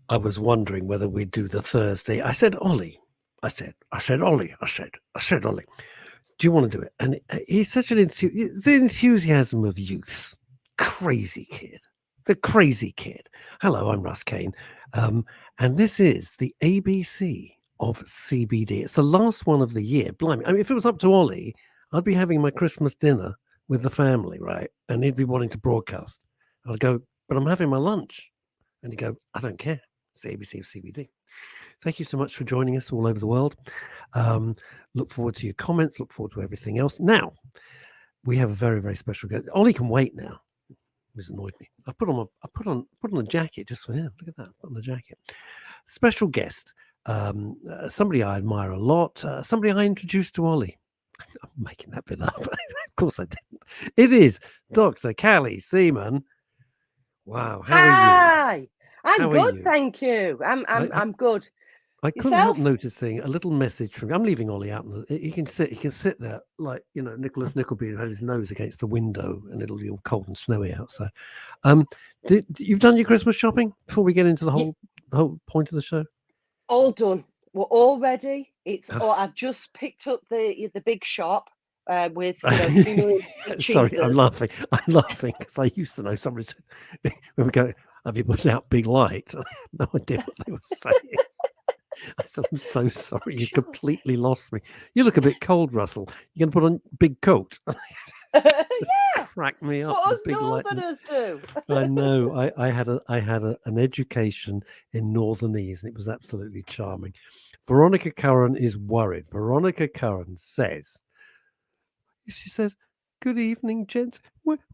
I was wondering whether we'd do the Thursday. I said, Ollie. Ollie. Ollie. Do you want to do it? And he's such the enthusiasm of youth. Crazy kid. The crazy kid. Hello, I'm Russ Kane. And this is the ABC of CBD. It's the last one of the year. Blimey. I mean, if it was up to Ollie, I'd be having my Christmas dinner with the family, right? And he'd be wanting to broadcast. I'd go, but I'm having my lunch. And he'd go, I don't care. It's the ABC of CBD. Thank you so much for joining us all over the world. Look forward to your comments. Look forward to everything else. Now, we have a very, very special guest. Ollie can wait now. It's annoyed me. I put on a jacket just for him. Look at that. Put on the jacket. Special guest. Somebody I admire a lot. Somebody I introduced to Ollie. I'm making that bit up. Of course I didn't. It is Dr. Callie Seaman. Wow. How are you? Hi. I'm How are good, you? thank you. I'm good. I couldn't help noticing a little message from. I'm leaving Ollie out. He can sit there like Nicholas Nickleby, who had his nose against the window, and it'll be all cold and snowy outside. You've done your Christmas shopping before we get into the whole point of the show? All done. We're all ready. I've just picked up the big shop with 2 million cheeses. Sorry, I'm laughing because I used to know somebody said when we go, have you put out big light? I had no idea what they were saying. I said, I'm so sorry, you completely lost me. You look a bit cold, Russell. You're going to put on big coat. Yeah, crack me up. what us Northerners do. I know. I had an education in Northernese, and it was absolutely charming. Veronica Curran is worried. Veronica Curran says, good evening, gents.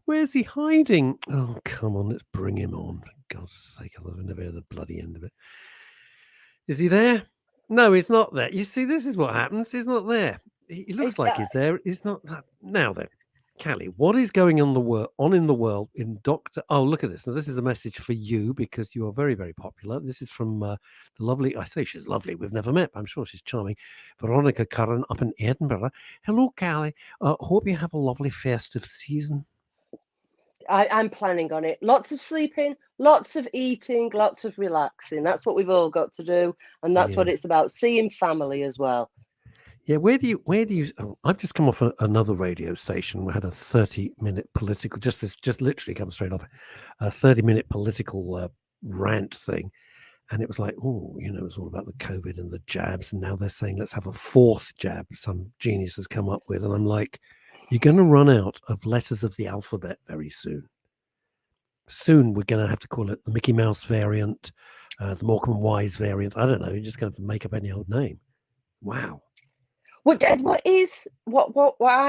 Where's he hiding? Oh, come on, let's bring him on. For God's sake, I'll never hear the bloody end of it. Is he there? No, he's not there. You see, this is what happens. He's not there. He looks like he's there. He's not. Now then, Callie, what is going on in the world in Doctor? Oh, look at this. Now, this is a message for you because you are very, very popular. This is from the lovely. I say she's lovely. We've never met. I'm sure she's charming. Veronica Curran up in Edinburgh. Hello, Callie. Hope you have a lovely festive season. I'm planning on it. Lots of sleeping, lots of eating, lots of relaxing. That's what we've all got to do, and that's what it's about. Seeing family as well. Yeah, where do you? Oh, I've just come off another radio station. We had a 30-minute political, just literally come straight off a 30-minute political rant thing, and it was like, it's all about the COVID and the jabs, and now they're saying let's have a fourth jab. Some genius has come up with, and I'm like, you're going to run out of letters of the alphabet very soon. Soon we're going to have to call it the Mickey Mouse variant, the Morecambe Wise variant. I don't know. You're just going to make up any old name. Wow. What I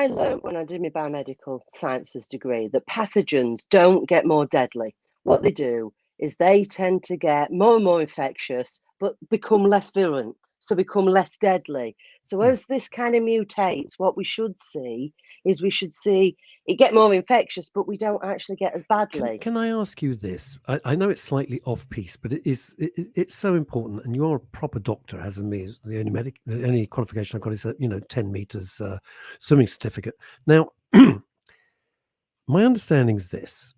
learned when I did my biomedical sciences degree, that pathogens don't get more deadly. What they do is they tend to get more and more infectious, but become less virulent, so become less deadly. So as this kind of mutates, what we should see is it get more infectious, but we don't actually get as badly. Can I ask you this? I know it's slightly off-piece, but it's so important, and you're a proper doctor, as in me. The only qualification I've got is a 10 meters swimming certificate. Now, my understanding is this,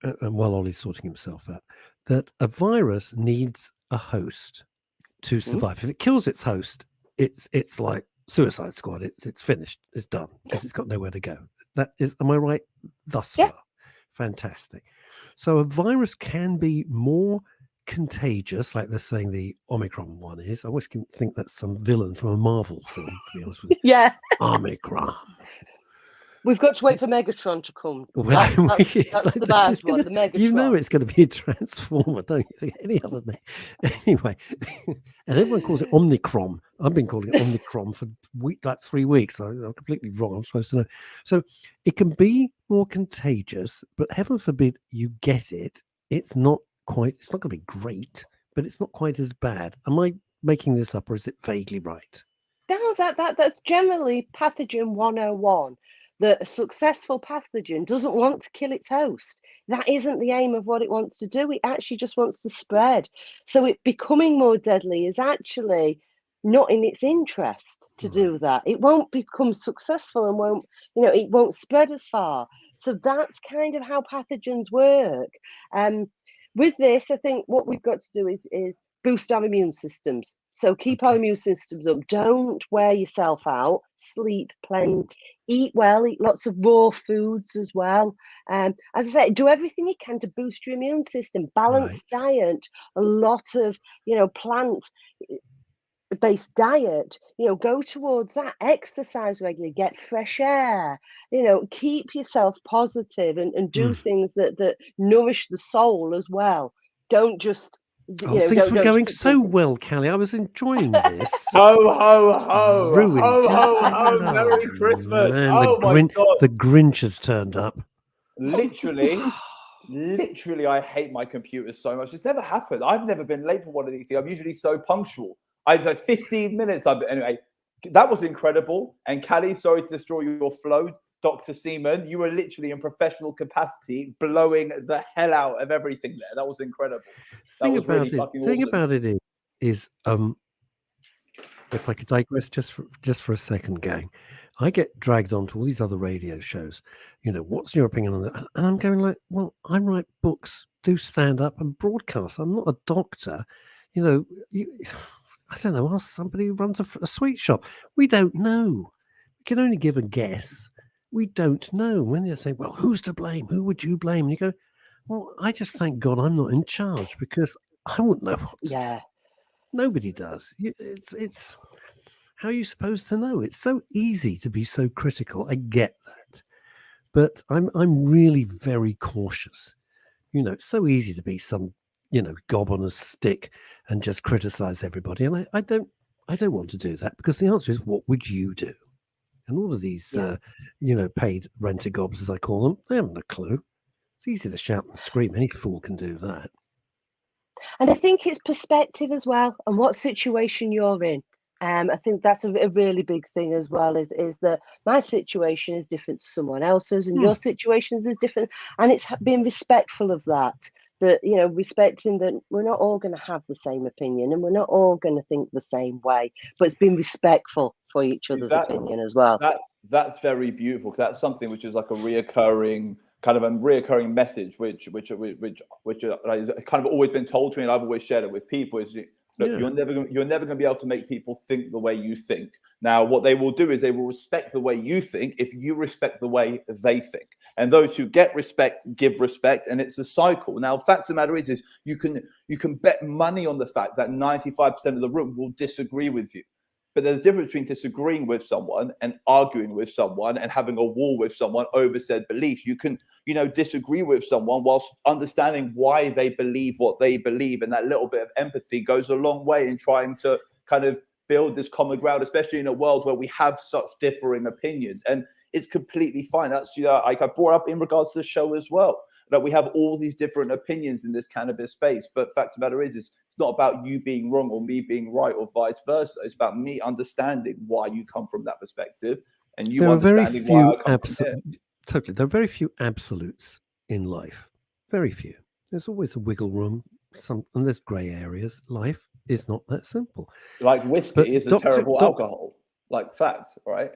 and while Ollie's sorting himself out, that a virus needs a host to survive. If it kills its host, it's like Suicide Squad. It's finished. It's done because it's got nowhere to go. Am I right thus far? Fantastic. So a virus can be more contagious, like they're saying the Omicron one is. I always think that's some villain from a Marvel film, to be honest with you. Yeah. Omicron. We've got to wait for Megatron to come. That's the bad one, the Megatron. You know it's going to be a Transformer, don't you think? Any other name? Anyway, and everyone calls it Omicron. I've been calling it Omicron for 3 weeks. I'm completely wrong. I'm supposed to know. So it can be more contagious, but heaven forbid you get it. It's not going to be great, but it's not quite as bad. Am I making this up, or is it vaguely right? No, that's generally pathogen 101. That a successful pathogen doesn't want to kill its host. That isn't the aim of what it wants to do. It actually just wants to spread. So it becoming more deadly is actually not in its interest to do that. It won't become successful and it won't spread as far. So that's kind of how pathogens work. with this, I think what we've got to do is boost our immune systems. So keep our immune systems up. Don't wear yourself out. Sleep plenty. Eat well. Eat lots of raw foods as well. As I say, do everything you can to boost your immune system. Balanced diet. A lot of plant-based diet. Go towards that. Exercise regularly. Get fresh air. Keep yourself positive and do things that nourish the soul as well. Don't just things were going so well, Callie. I was enjoying this. Ho, ho, ho. Ruined. Ho, ho, ho. Merry Christmas. Man, Oh, my God. The Grinch has turned up. Literally, I hate my computer so much. It's never happened. I've never been late for one of these things. I'm usually so punctual. I've had 15 minutes. Anyway, that was incredible. And Callie, sorry to destroy your flow. Dr. Seaman, you were literally in professional capacity blowing the hell out of everything there. That was incredible. That was really fucking awesome. The thing about it is if I could digress just for a second, gang, I get dragged onto all these other radio shows. What's your opinion on that? And I'm going like, well, I write books, do stand up and broadcast. I'm not a doctor. I don't know, ask somebody who runs a sweet shop. We don't know. We can only give a guess. We don't know. When they say, well, who's to blame? Who would you blame? And you go, well, I just thank God I'm not in charge because I wouldn't know what to do. Nobody does. It's how are you supposed to know? It's so easy to be so critical. I get that. But I'm really very cautious. It's so easy to be some, gob on a stick and just criticize everybody. And I don't want to do that because the answer is, what would you do? And all of these, paid rent-a-gobs, as I call them, they haven't a clue. It's easy to shout and scream. Any fool can do that. And I think it's perspective as well and what situation you're in. I think that's a really big thing as well, is that my situation is different to someone else's and your situations is different. And it's being respectful of that, respecting that we're not all going to have the same opinion and we're not all going to think the same way, but it's being respectful for each other's opinion as well. That's very beautiful, because that's something which is like a reoccurring message, which has kind of always been told to me, and I've always shared it with people, is look, you're never going to be able to make people think the way you think. Now, what they will do is they will respect the way you think if you respect the way they think. And those who get respect give respect, and it's a cycle. Now, the fact of the matter is you can bet money on the fact that 95% of the room will disagree with you. But there's a difference between disagreeing with someone and arguing with someone and having a war with someone over said beliefs. You can, disagree with someone whilst understanding why they believe what they believe. And that little bit of empathy goes a long way in trying to kind of build this common ground, especially in a world where we have such differing opinions. And it's completely fine. That's, like I brought up in regards to the show as well, that we have all these different opinions in this cannabis space. But the fact of the matter is it's not about you being wrong or me being right or vice versa. It's about me understanding why you come from that perspective and you understanding why I come from here. Totally. There are very few absolutes in life. Very few. There's always a wiggle room. And there's grey areas. Life is not that simple. Like whiskey is a terrible alcohol. Like fact, right?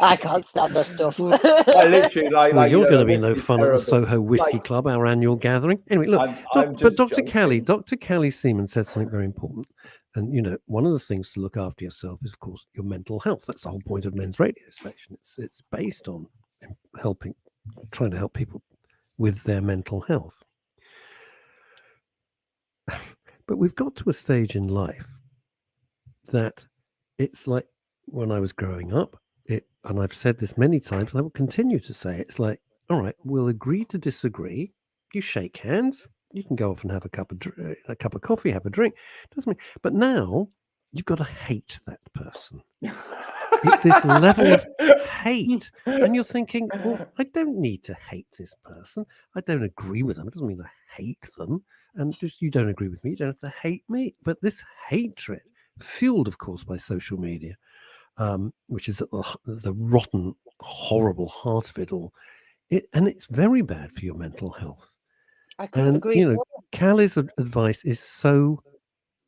I can't stand that stuff. I literally you're going to be no fun at the Soho Whiskey Club, our annual gathering. Anyway, look, but Dr. Callie Seaman said something very important. And, one of the things to look after yourself is, of course, your mental health. That's the whole point of Men's Radio Station. It's based on trying to help people with their mental health. But we've got to a stage in life that it's like when I was growing up, and I've said this many times, and I will continue to say it's like, all right, we'll agree to disagree. You shake hands. You can go off and have a cup of coffee, have a drink. Doesn't mean, but now you've got to hate that person. It's this level of hate, and you're thinking, well, I don't need to hate this person. I don't agree with them. It doesn't mean I hate them. And just you don't agree with me, you don't have to hate me. But this hatred, fueled, of course, by social media, which is at the rotten, horrible heart of it all. And it's very bad for your mental health. I couldn't agree. Callie's advice is so,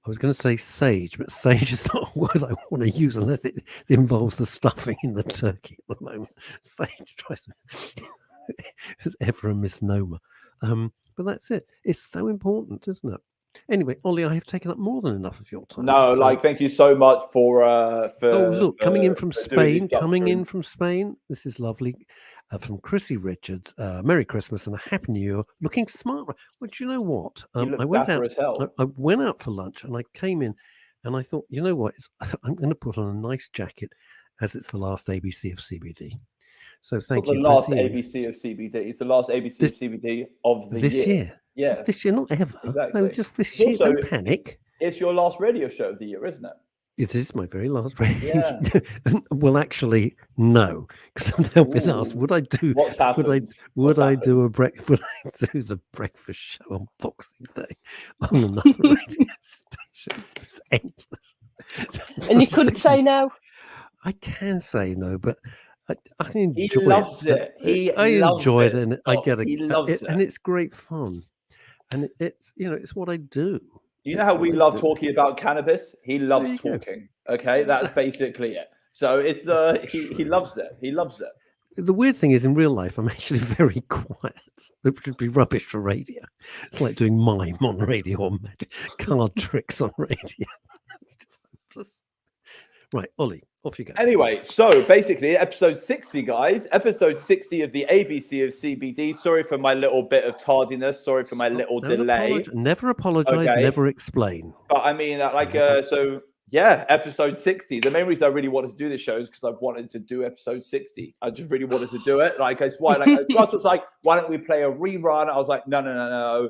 I was going to say sage, but sage is not a word I want to use unless it involves the stuffing in the turkey at the moment. Sage tries to, it's ever a misnomer. But that's it. It's so important, isn't it? Anyway, Ollie, I have taken up more than enough of your time. No, so- like, thank you so much for Oh, look, coming in from doing Spain, these doctrines. This is lovely. From Chrissy Richards, Merry Christmas and a Happy New Year. Looking smart. Well, do you know what? He looks I went dapper out. as hell. I went out for lunch and I came in, and I thought, you know what? I'm going to put on a nice jacket, as it's the last ABC of CBD. So thank It's not you, the last Chrissy. ABC of CBD. It's the last ABC of CBD of the This year. Yeah, This year, not ever. exactly. No, just this It's year. also- Don't panic. It's your last radio show of the year, isn't it? It is my very last race. Yeah. Well, actually, no, because I've now been asked, Ooh. would I do? What's happened? Would What's I happened? do would I do the breakfast show on Boxing Day on another radio station? It's just endless. And you couldn't say no. I can say no, but I enjoy He loves it. I loves enjoy it. it, and I Oh, get he loves and it. it's great fun, and it's it's what I do. You know how It's we what I love do. talking about cannabis? He loves There you go. talking. Okay, that's basically it. So it's That's not he true. loves it. He loves it. The weird thing is, in real life, I'm actually very quiet, which would be rubbish for radio. It's like doing mime on radio or card tricks on radio. It's just hopeless. Right, Ollie, off you go. Anyway, so basically, episode 60, guys. Episode 60 of the ABC of CBD. Sorry for my little bit of tardiness. Sorry for my little Don't delay. never apologize, Okay. never explain. But I mean, so yeah, episode 60. The main reason I really wanted to do this show is because I wanted to do episode 60. I just really wanted to do it. Like, it's why, like, Gus was like, why don't we play a rerun? I was like, no.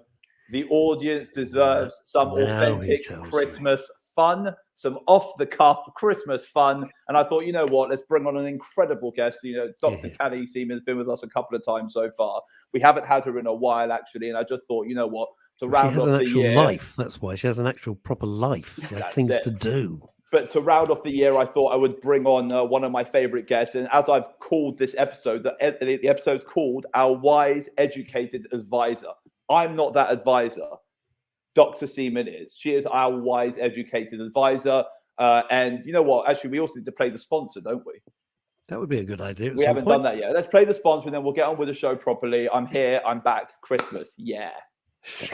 The audience deserves some Now he authentic tells me. Christmas fun, some off-the-cuff Christmas fun. And I thought, you know what? Let's bring on an incredible guest. Dr. Callie Seaman has been with us a couple of times so far. We haven't had her in a while, actually. And I just thought, you know what? To She round has off an the actual year, life. That's why she has an actual proper life. She has That's things it. to do. But to round off the year, I thought I would bring on one of my favorite guests. And as I've called this episode, the episode's called Our Wise Educated Advisor. I'm not that advisor. Dr. Seaman is. She is our wise educated advisor. And you know what? Actually, we also need to play the sponsor, don't we? That would be a good idea. We haven't done that yet. Let's play the sponsor and then we'll get on with the show properly. I'm here. I'm back. Christmas. Yeah.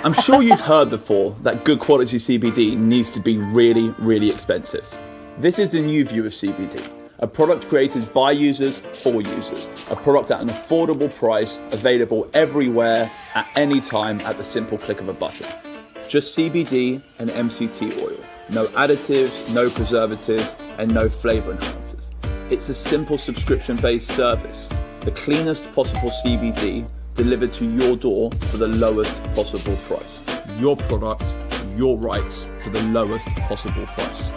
I'm sure you've heard before that good quality CBD needs to be really, really expensive. This is the new view of CBD, a product created by users for users, a product at an affordable price, available everywhere, at any time, at the simple click of a button. Just CBD and MCT oil, no additives, no preservatives, and no flavor enhancers. It's a simple subscription-based service, the cleanest possible CBD delivered to your door for the lowest possible price. Your product, your rights for the lowest possible price.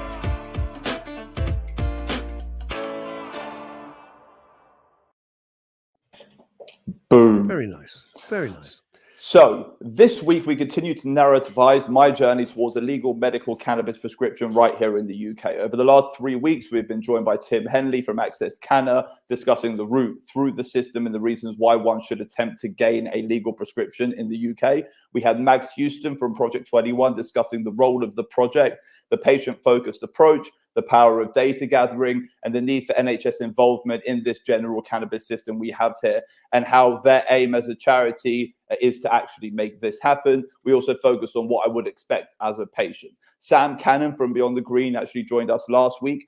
Boom. Very nice. Very nice. So this week we continue to narrativize my journey towards a legal medical cannabis prescription right here in the UK. Over the last 3 weeks, we've been joined by Tim Henley from Access Canna, discussing the route through the system and the reasons why one should attempt to gain a legal prescription in the UK. We had Max Houston from Project 21 discussing the role of the project, the patient-focused approach, the power of data gathering, and the need for NHS involvement in this general cannabis system we have here, and how their aim as a charity is to actually make this happen. We also focused on what I would expect as a patient. Sam Cannon from Beyond the Green actually joined us last week.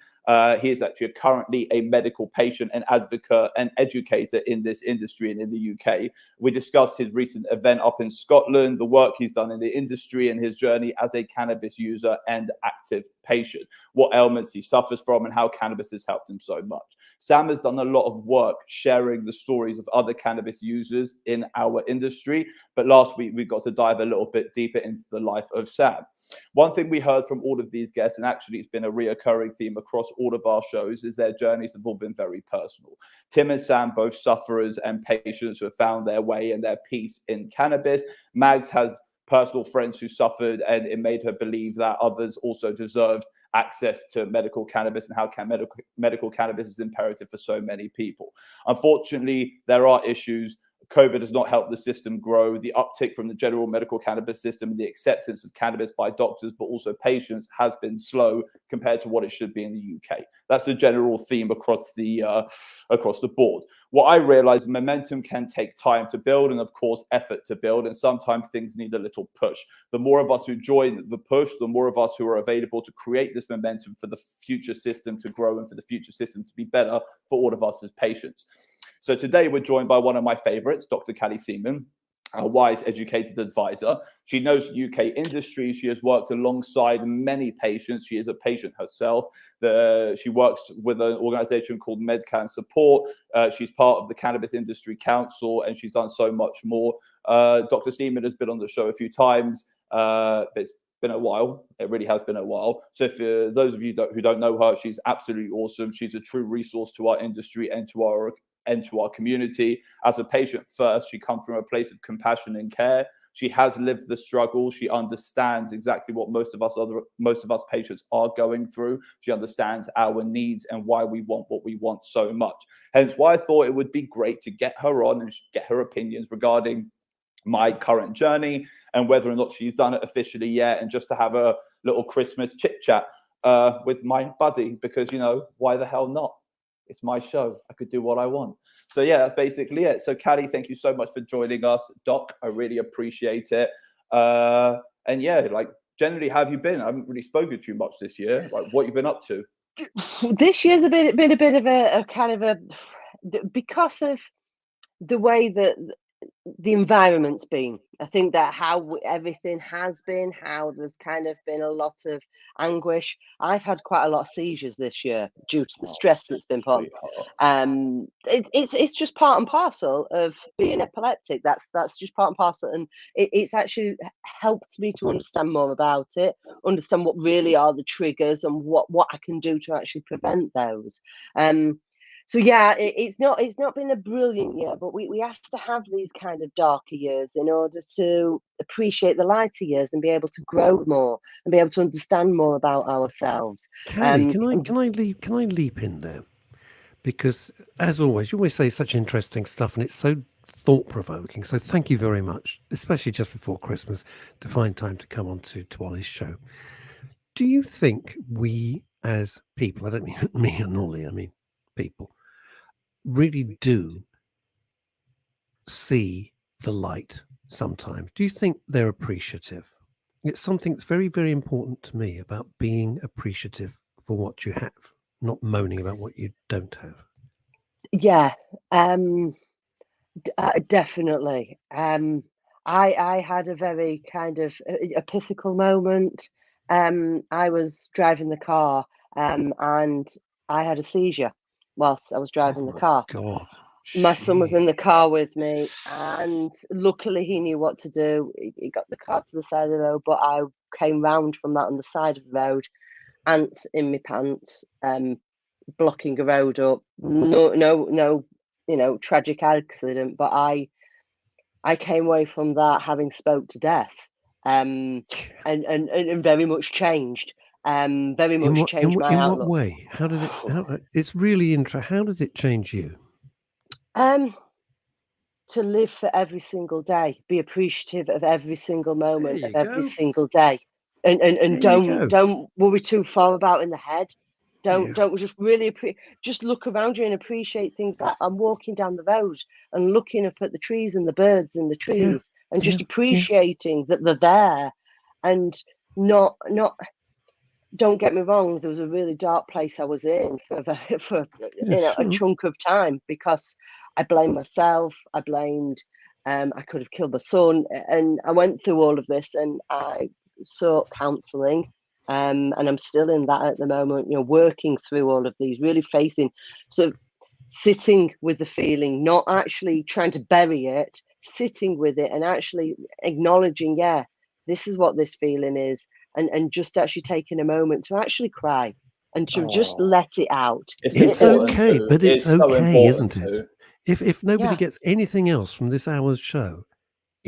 He is actually currently a medical patient and advocate and educator in this industry and in the UK. We discussed his recent event up in Scotland, the work he's done in the industry, and his journey as a cannabis user and active patient, what ailments he suffers from, and how cannabis has helped him so much. Sam has done a lot of work sharing the stories of other cannabis users in our industry, but last week we got to dive a little bit deeper into the life of Sam. One thing we heard from all of these guests, and actually it's been a reoccurring theme across all of our shows, is their journeys have all been very personal. Tim and Sam, both sufferers and patients who have found their way and their peace in cannabis. Mags has personal friends who suffered, and it made her believe that others also deserved access to medical cannabis, and how medical cannabis is imperative for so many people. Unfortunately, there are issues COVID has not helped the system grow. The uptick from the general medical cannabis system and the acceptance of cannabis by doctors, but also patients, has been slow compared to what it should be in the UK. That's the general theme across the board. What I realize, momentum can take time to build and, of course, effort to build. And sometimes things need a little push. The more of us who join the push, the more of us who are available to create this momentum for the future system to grow and for the future system to be better for all of us as patients. So today we're joined by one of my favorites, Dr. Callie Seaman, a wise, educated advisor. She knows the UK industry. She has worked alongside many patients. She is a patient herself. She works with an organization called MedCan Support. She's part of the Cannabis Industry Council, and she's done so much more. Dr. Seaman has been on the show a few times. It's been a while. It really has been a while. So if those of you who don't know her, she's absolutely awesome. She's a true resource to our industry and to our community. As a patient first, she comes from a place of compassion and care. She has lived the struggle. She understands exactly what most of us patients are going through. She understands our needs and why we want what we want so much. Hence why I thought it would be great to get her on and get her opinions regarding my current journey and whether or not she's done it officially yet, and just to have a little Christmas chit chat with my buddy, because, you know, why the hell not? It's my show. I could do what I want. So yeah, that's basically it. So Callie, thank you so much for joining us. Doc, I really appreciate it. And yeah, like, generally, how have you been? I haven't really spoken to you much this year. Like, what you've been up to? This year's been a bit of a kind of a, because of the way that the environment's been. I think that how everything has been, how there's kind of been a lot of anguish. I've had quite a lot of seizures this year due to the stress that's been put on. It's just part and parcel of being epileptic. That's just part and parcel, and it's actually helped me to understand more about it, understand what really are the triggers and what I can do to actually prevent those. So yeah, it's not been a brilliant year, but we have to have these kind of darker years in order to appreciate the lighter years and be able to grow more and be able to understand more about ourselves. Callie, can I leap in there? Because as always, you always say such interesting stuff, and it's so thought-provoking. So thank you very much, especially just before Christmas, to find time to come on to Ollie's show. Do you think we as people, I don't mean me and Ollie, I mean people, really do see the light sometimes? Do you think they're appreciative? It's something that's very, very important to me about being appreciative for what you have, not moaning about what you don't have. Yeah, definitely. I had a very kind of epiphanical moment. I was driving the car and I had a seizure whilst I was driving the car. God. My son was in the car with me, and luckily he knew what to do. He got the car to the side of the road, but I came round from that on the side of the road, ants in my pants, blocking a road up. No, tragic accident, but I came away from that having spoke to death, and very much changed. Very much changed my outlook. In what way? How did it? It's really interesting. How did it change you? To live for every single day, be appreciative of every single moment of every go. single day, and don't worry too far about in the head. Don't just really just look around you and appreciate things. Like I'm walking down the road and looking up at the trees and the birds in the trees, and just appreciating that they're there, and not. Don't get me wrong, there was a really dark place I was in for a chunk of time, because I blamed myself. I blamed I could have killed my son, and I went through all of this, and I sought counselling, and I'm still in that at the moment, working through all of these, really facing, sort of sitting with the feeling, not actually trying to bury it, sitting with it and actually acknowledging, this is what this feeling is, and just actually taking a moment to actually cry and to just let it out. It's okay, but it's okay, isn't it? Too. If nobody gets anything else from this hour's show,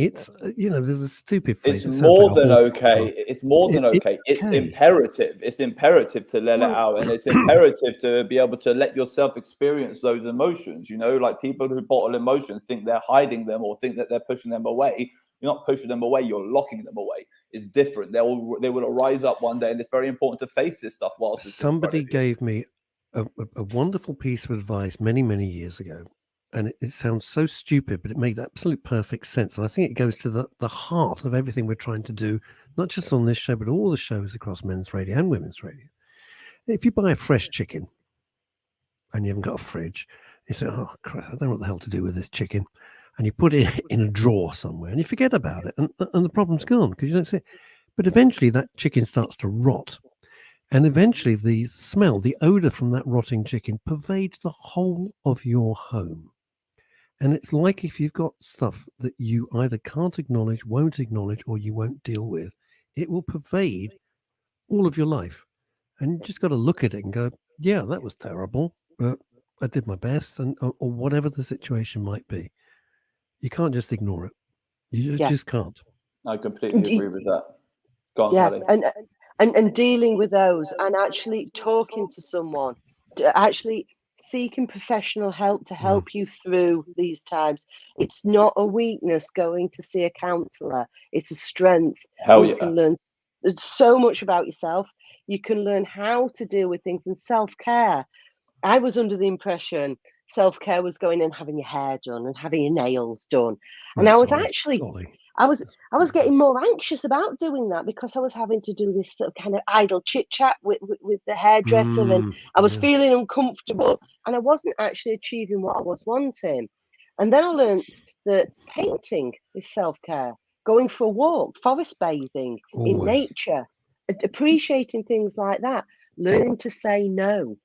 It's there's a stupid phrase. It's It sounds more like a than hawk okay. song. It's more than okay. It's okay. imperative. It's imperative to let it Well- out, and it's imperative to be able to let yourself experience those emotions. Like people who bottle emotions think they're hiding them or think that they're pushing them away. You're not pushing them away. You're locking them away. It's different. They will rise up one day, and it's very important to face this stuff whilst it's in front of Somebody you. gave me a wonderful piece of advice many, many years ago. And it sounds so stupid, but it made absolute perfect sense. And I think it goes to the heart of everything we're trying to do, not just on this show, but all the shows across men's radio and women's radio. If you buy a fresh chicken and you haven't got a fridge, you say, oh, crap, I don't know what the hell to do with this chicken. And you put it in a drawer somewhere and you forget about it. And the problem's gone because you don't see it. But eventually that chicken starts to rot. And eventually the smell, the odor from that rotting chicken pervades the whole of your home. And it's like if you've got stuff that you either can't acknowledge, won't acknowledge, or you won't deal with, it will pervade all of your life. And you just got to look at it and go, yeah, that was terrible, but I did my best, or whatever the situation might be. You can't just ignore it. You just can't. I completely agree with that. Go on, Yeah, Callie. and dealing with those and actually talking to someone, actually seeking professional help to help you through these times. It's not a weakness going to see a counsellor. It's a strength. Hell You can learn so much about yourself. You can learn how to deal with things, and self-care. I was under the impression self-care was going and having your hair done and having your nails done. And I was actually I was getting more anxious about doing that because I was having to do this sort of kind of idle chit chat with the hairdresser, and I was feeling uncomfortable, and I wasn't actually achieving what I was wanting. And then I learned that painting is self-care, going for a walk, forest bathing, in nature, appreciating things like that, learning to say no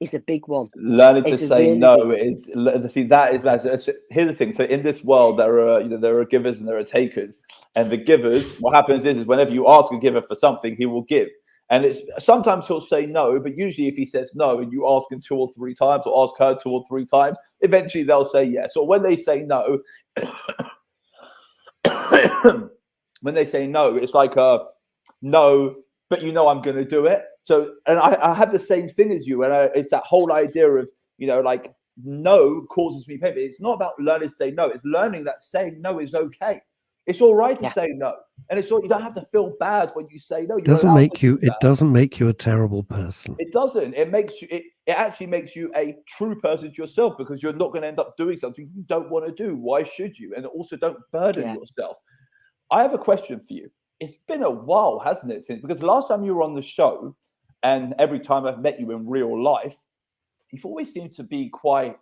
is a big one. Learning to say no is, see, that is massive. Here's the thing. So in this world, there are givers and there are takers. And the givers, what happens is whenever you ask a giver for something, he will give. And it's sometimes he'll say no, but usually if he says no and you ask him 2 or 3 times or ask her 2 or 3 times, eventually they'll say yes. Or when they say no, it's like no, but I'm going to do it. So, and I have the same thing as you, and it's that whole idea of, like no causes me pain. But it's not about learning to say no. It's learning that saying no is okay. It's all right to say no, and you don't have to feel bad when you say no. It doesn't make you a terrible person. It doesn't. It makes you. It actually makes you a true person to yourself, because you're not going to end up doing something you don't want to do. Why should you? And also, don't burden yourself. I have a question for you. It's been a while, hasn't it? Because last time you were on the show, and every time I've met you in real life, you've always seemed to be quite,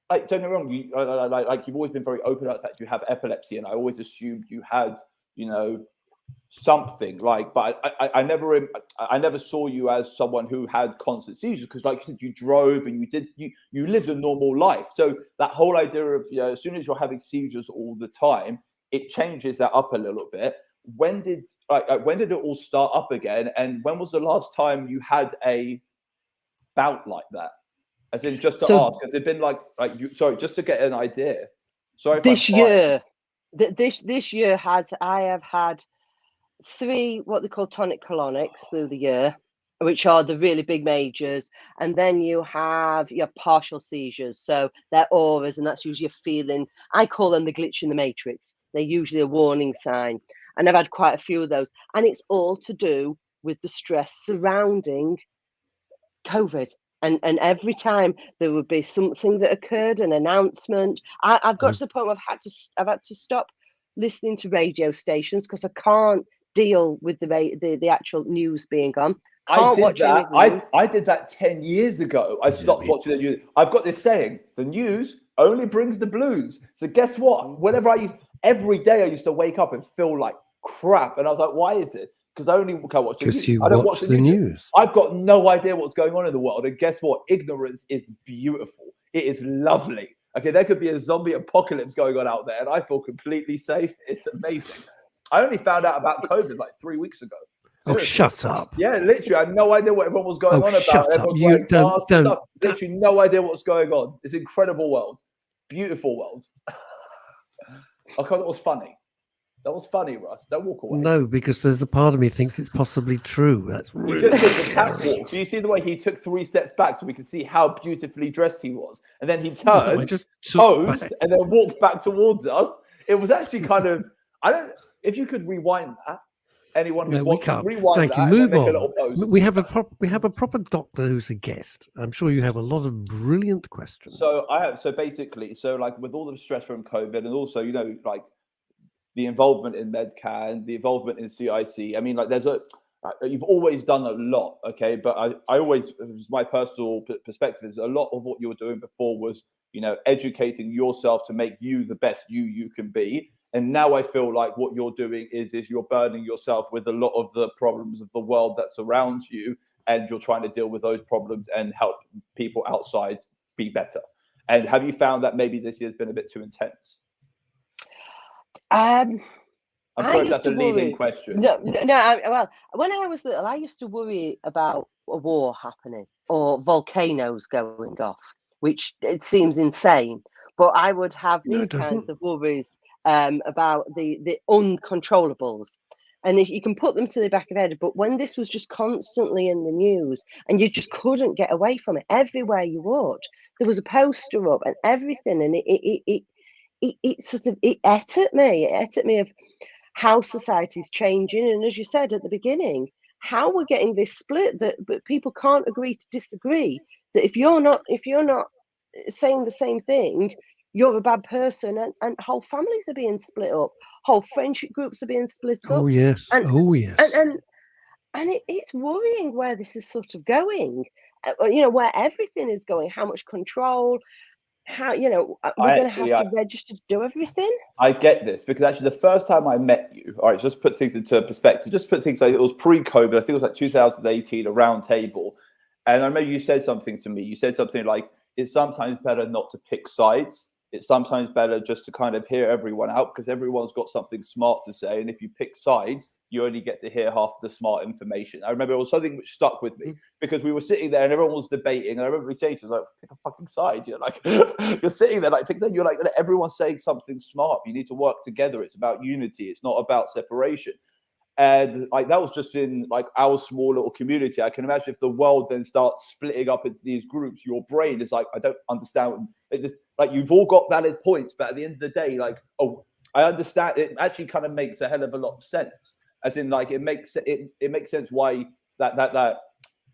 like, don't get me wrong, you've always been very open about the fact you have epilepsy, and I always assumed you had, something like, but I never saw you as someone who had constant seizures, because like you said, you drove and you lived a normal life. So that whole idea of, as soon as you're having seizures all the time, it changes that up a little bit. When did it all start up again? And when was the last time you had a bout like that? As in, just to ask, has it been just to get an idea? Sorry. This year I have had 3 what they call tonic colonics through the year, which are the really big majors, and then you have your partial seizures. So they're auras, and that's usually a feeling. I call them the glitch in the matrix. They're usually a warning sign. And I've had quite a few of those. And it's all to do with the stress surrounding COVID. And every time there would be something that occurred, an announcement, I've got to the point where I've had to stop listening to radio stations because I can't deal with the actual news being on. I did that 10 years ago. I stopped watching the news. I've got this saying: the news only brings the blues. So guess what? Every day I used to wake up and feel like crap. And I was like, why is it? Because I only watch the news. I don't watch the news. I've got no idea what's going on in the world. And guess what? Ignorance is beautiful. It is lovely. Okay, there could be a zombie apocalypse going on out there, and I feel completely safe. It's amazing. I only found out about COVID like 3 weeks ago. Seriously. Oh, shut up. Yeah, literally. I had no idea what everyone was going on about. Shut up. You don't. Literally no idea what's going on. It's an incredible world. Beautiful world. Okay, that was funny. That was funny, Russ. Don't walk away. No, because there's a part of me thinks it's possibly true. That's He really just did the scary. catwalk. Do you see the way he took 3 steps back so we could see how beautifully dressed he was? And then he No, I turned, just took posed, back. and then walked back towards us. It was actually kind of, I don't, if you could rewind that, anyone who No, we wants to can't. rewind Thank that you. and then Move make a on. little post. We have a proper doctor who's a guest. I'm sure you have a lot of brilliant questions. So basically, like with all the stress from COVID and also, you know, like the involvement in MedCan, the involvement in CIC. I mean, like you've always done a lot, okay? But I always, my personal perspective is a lot of what you were doing before was, you know, educating yourself to make you the best you can be. And now I feel like what you're doing is you're burdening yourself with a lot of the problems of the world that surrounds you, and you're trying to deal with those problems and help people outside be better. And have you found that maybe this year's been a bit too intense? I'm sorry if that's a leading question. Well, when I was little, I used to worry about a war happening or volcanoes going off, which it seems insane. But I would have these kinds of worries about the uncontrollables. And if you can put them to the back of your head, but when this was just constantly in the news and you just couldn't get away from it, everywhere you would, there was a poster up and everything, and it sort of ate at me. It ate at me of how society's changing, and as you said at the beginning, how we're getting this split that but people can't agree to disagree. That if you're not saying the same thing, you're a bad person, and whole families are being split up, whole friendship groups are being split up. Oh yes, and it's worrying where this is sort of going. You know, where everything is going, how much control. How, you know, we're going to have to register to do everything. I get this because actually the first time I met you, all right, just put things into perspective, just put things like it was pre-COVID. I think it was like 2018, a round table. And I remember you said something to me. You said something like, it's sometimes better not to pick sides. It's sometimes better just to kind of hear everyone out because everyone's got something smart to say. And if you pick sides, you only get to hear half the smart information. I remember it was something which stuck with me because we were sitting there and everyone was debating. And I remember saying to us, like, pick a fucking side. You're like, you're sitting there like, pick a side. You're like, everyone's saying something smart. You need to work together. It's about unity. It's not about separation. And like that was just in like our small little community. I can imagine if the world then starts splitting up into these groups, your brain is like, I don't understand. Like you've all got valid points, but at the end of the day, like, oh, I understand. It actually kind of makes a hell of a lot of sense. As in, like, it makes sense why that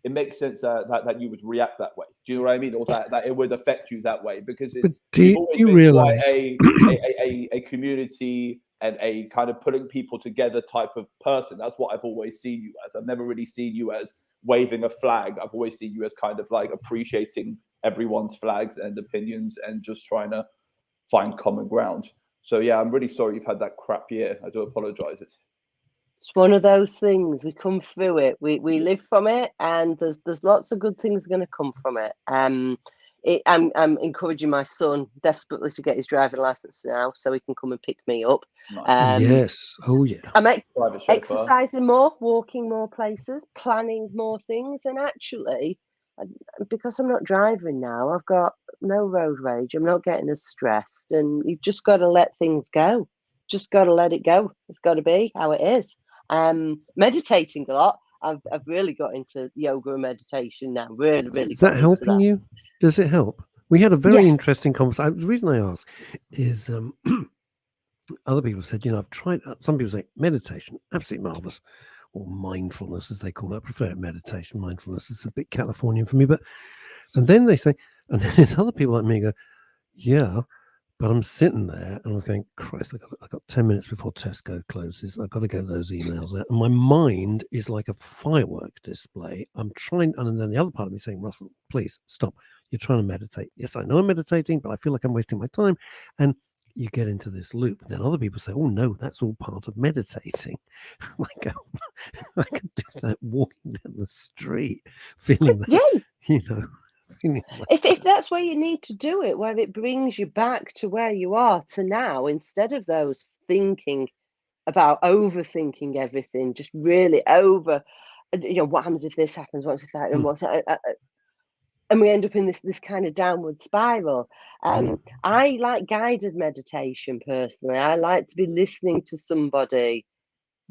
it makes sense that you would react that way. Do you know what I mean? Or that it would affect you that way because it's you realize a community and a kind of putting people together type of person. That's what I've always seen you as. I've never really seen you as waving a flag. I've always seen you as kind of like appreciating everyone's flags and opinions and just trying to find common ground. So yeah, I'm really sorry you've had that crap year. I do apologize. It's one of those things. We come through it. We live from it, and there's lots of good things going to come from it. I'm encouraging my son desperately to get his driving license now, so he can come and pick me up. Nice. Yes. Oh yeah. I'm exercising more, walking more places, planning more things, and actually, because I'm not driving now, I've got no road rage. I'm not getting as stressed, and you've just got to let things go. Just got to let it go. It's got to be how it is. Meditating a lot. I've really got into yoga and meditation now. Really. Is that helping you? Does it help? We had a very interesting conversation. The reason I ask is other people said, you know, I've tried. Some people say meditation, absolutely marvelous, or mindfulness as they call it. I prefer meditation. Mindfulness is a bit Californian for me, and then they say, and then there's other people like me who go, yeah. But I'm sitting there and I was going, Christ, I got 10 minutes before Tesco closes. I've got to get those emails out. And my mind is like a firework display. I'm trying, and then the other part of me saying, Russell, please stop. You're trying to meditate. Yes, I know I'm meditating, but I feel like I'm wasting my time. And you get into this loop. And then other people say, oh no, that's all part of meditating. I can do that walking down the street, feeling that, you know. If that's where you need to do it, where it brings you back to where you are to now, instead of those thinking about overthinking everything, just really over, you know, what happens if this happens, what's if that, and what's and we end up in this kind of downward spiral. I like guided meditation personally. I like to be listening to somebody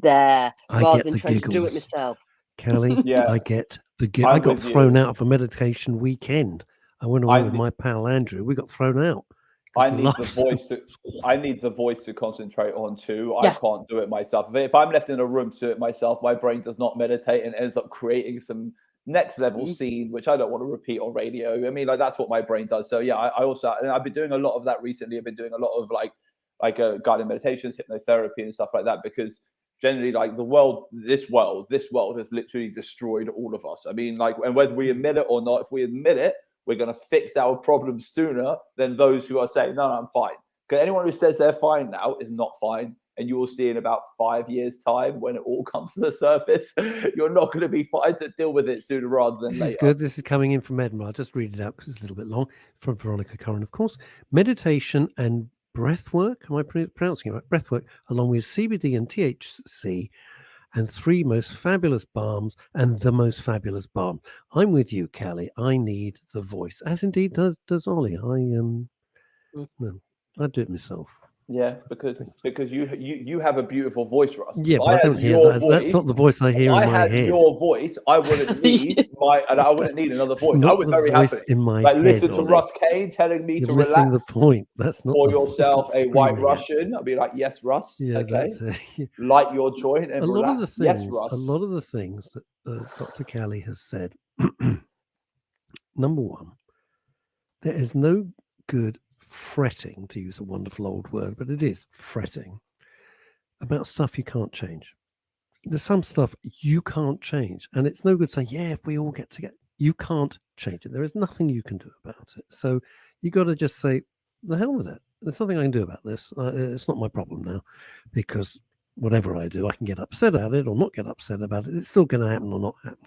there I rather get than the trying to do it giggles. myself. Callie, Yeah. I get the I'm I got with thrown you. out of a meditation weekend. I went away with ne- my pal Andrew. We got thrown out. I 'cause need the life's- voice to. I need the voice to concentrate on too. I Yeah. can't do it myself. If I'm left in a room to do it myself, my brain does not meditate and ends up creating some next level scene, which I don't want to repeat on radio. I mean, like that's what my brain does. So yeah, I also, and I've been doing a lot of that recently. I've been doing a lot of like guided meditations, hypnotherapy, and stuff like that, because generally, like this world has literally destroyed all of us. I mean, like, and whether we admit it or not, if we admit it, we're going to fix our problems sooner than those who are saying, no, I'm fine. Because anyone who says they're fine now is not fine. And you will see in about 5 years' time, when it all comes to the surface, you're not going to be fine to deal with it sooner rather than This later. is good. This is coming in from Edinburgh. I'll just read it out because it's a little bit long. From Veronica Curran, of course. Meditation and breath work. Am I pronouncing it right? Breath work, along with CBD and THC, and 3 most fabulous balms and the most fabulous balm. I'm with you, Callie. I need the voice, as indeed does Ollie. No, I do it myself. Yeah, because you have a beautiful voice, Russ. Yeah, If but I don't had hear your that. voice, That's not the voice I hear if in I my had head. your voice, I wouldn't need I wouldn't need another It's voice. I not would the very voice happily in my like head, listen to Ollie. Russ Kane telling me You're to missing relax the point. That's not for the voice yourself that's a white screaming at. Russian. I'd be like, yes, Russ. Yeah, Okay, that's it. light your joint and A lot relax. of the Yes, things, Russ. a lot of the things that Dr. Callie has said. Number one, there is no good fretting, to use a wonderful old word, but it is fretting about stuff you can't change. There's some stuff you can't change, and it's no good saying, yeah, if we all get together. You can't change it. There is nothing you can do about it. So you got to just say, the hell with it. There's nothing I can do about this. It's not my problem now, because whatever I do, I can get upset about it or not get upset about it. It's still going to happen or not happen.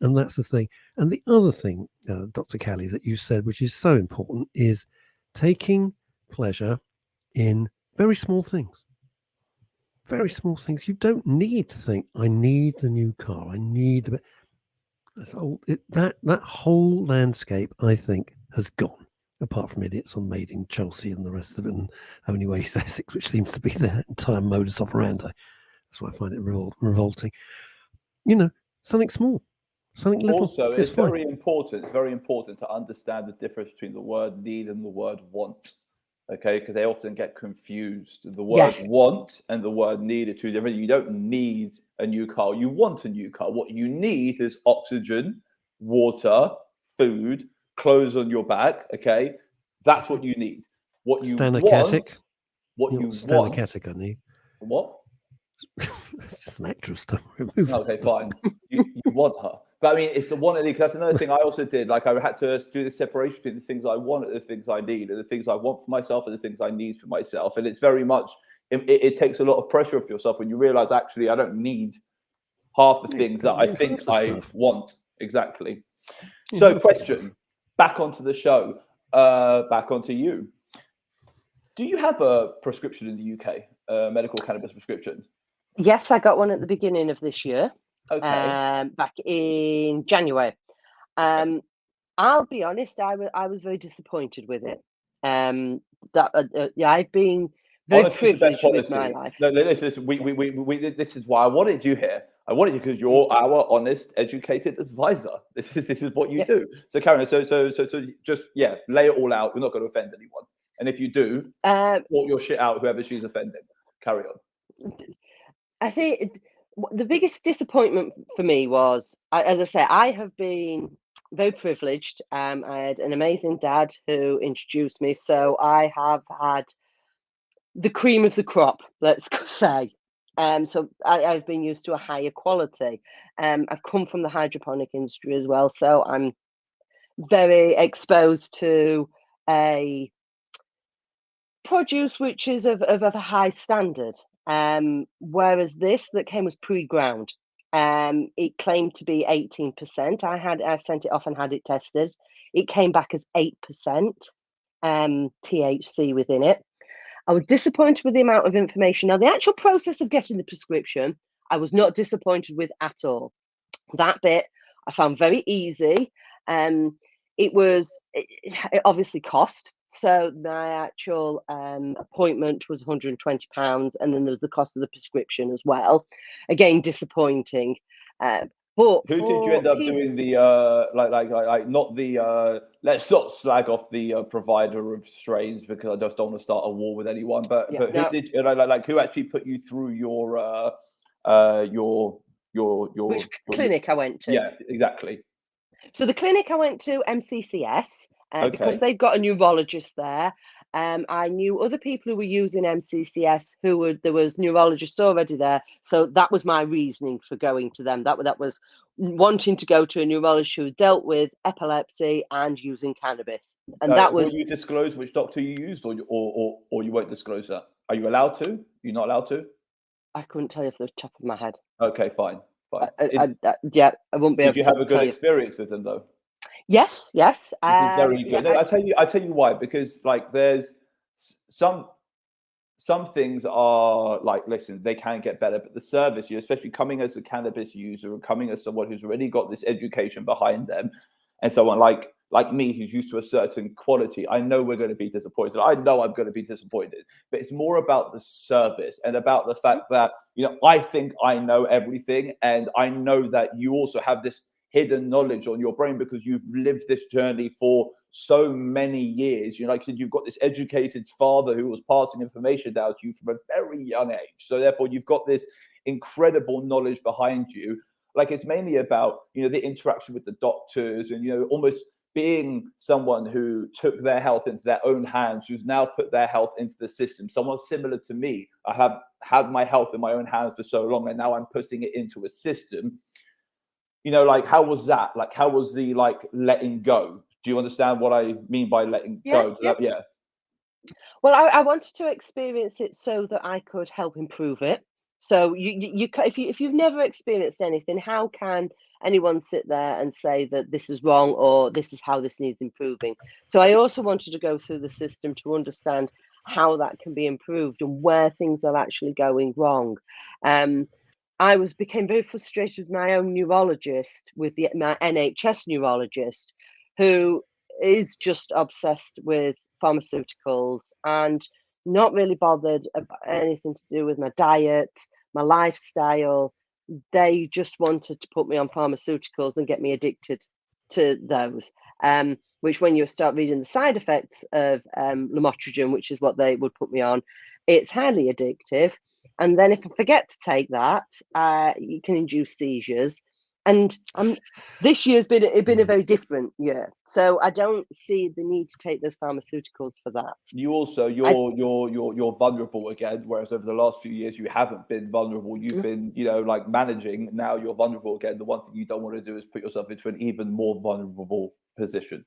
And that's the thing. And the other thing, Dr. Callie, that you said, which is so important, is taking pleasure in very small things. Very small things. You don't need to think, I need the new car. I need the... That whole landscape, I think, has gone. Apart from idiots on Made in Chelsea and the rest of it, and Only Way is Essex, which seems to be their entire modus operandi. That's why I find it revolting. You know, something small, something little. Also, it's fine. very important. It's very important to understand the difference between the word need and the word want. Okay, because they often get confused. The word want and the word need are two different. You don't need a new car. You want a new car. What you need is oxygen, water, food, clothes on your back. Okay, that's what you need. What you want. What you want. Stanacatic, I need. What? It's just an actress to remove. Okay, fine. You want her. But I mean, it's the one. Because that's another thing I also did. Like I had to do the separation between the things I want and the things I need, and the things I want for myself and the things I need for myself. And it's very much, it takes a lot of pressure off yourself when you realize, actually, I don't need half the things that I think I want. Exactly. So question, back onto the show, back onto you. Do you have a prescription in the UK, a medical cannabis prescription? Yes, I got one at the beginning of this year. Okay. Back in January. I'll be honest, I was very disappointed with it. I've been very privileged with my life. No, listen, this is why I wanted you here. I wanted you because you're our honest, educated advisor. This is what you do. So Karen, so just lay it all out. You're not going to offend anyone, and if you do, sort your shit out. Whoever she's offending, carry on. I think the biggest disappointment for me was, as I say, I have been very privileged. I had an amazing dad who introduced me, so I have had the cream of the crop, let's say. So I've been used to a higher quality. I've come from the hydroponic industry as well, so I'm very exposed to a produce which is of a high standard. Whereas this that came was pre-ground. It claimed to be 18%. I sent it off and had it tested. It came back as 8% THC within it. I was disappointed with the amount of information. Now, the actual process of getting the prescription, I was not disappointed with at all. That bit I found very easy. It obviously cost. So my actual appointment was £120, and then there's the cost of the prescription as well. Again, disappointing. But who did you end up doing the like not the let's not slag off the provider of strains, because I just don't want to start a war with anyone, but who did who actually put you through your which clinic I went to? Yeah, exactly. So the clinic I went to, MCCS, because they've got a neurologist there. I knew other people who were using MCCS there was neurologists already there. So that was my reasoning for going to them. That was wanting to go to a neurologist who dealt with epilepsy and using cannabis. And that was. Will you disclose which doctor you used, or you won't disclose that? Are you allowed to? You're not allowed to? I couldn't tell you off the top of my head. Okay, fine. I won't be able to. Did you have a good experience with them though? Yes. Which is very good. No, I tell you why, because like there's some things are like, listen, they can get better, but the service, especially coming as a cannabis user and coming as someone who's already got this education behind them, and someone like me who's used to a certain quality, I know we're going to be disappointed. I know I'm going to be disappointed, but it's more about the service and about the fact that, I think I know everything, and I know that you also have this hidden knowledge on your brain because you've lived this journey for so many years. Like you've got this educated father who was passing information down to you from a very young age. So therefore you've got this incredible knowledge behind you. Like it's mainly about, the interaction with the doctors and, almost being someone who took their health into their own hands, who's now put their health into the system. Someone similar to me. I have had my health in my own hands for so long, and now I'm putting it into a system. Like how was that? Like how was the letting go? Do you understand what I mean by letting go? Yeah. Well, I wanted to experience it so that I could help improve it. So if you've never experienced anything, how can anyone sit there and say that this is wrong or this is how this needs improving? So I also wanted to go through the system to understand how that can be improved and where things are actually going wrong. I became very frustrated with my own neurologist, with my NHS neurologist, who is just obsessed with pharmaceuticals and not really bothered about anything to do with my diet, my lifestyle. They just wanted to put me on pharmaceuticals and get me addicted to those, which when you start reading the side effects of lamotrigine, which is what they would put me on, it's highly addictive. And then if I forget to take that, you can induce seizures. And this year's been a very different year, so I don't see the need to take those pharmaceuticals for that. You also you're vulnerable again, whereas over the last few years you haven't been vulnerable. You've been managing. Now you're vulnerable again. The one thing you don't want to do is put yourself into an even more vulnerable position,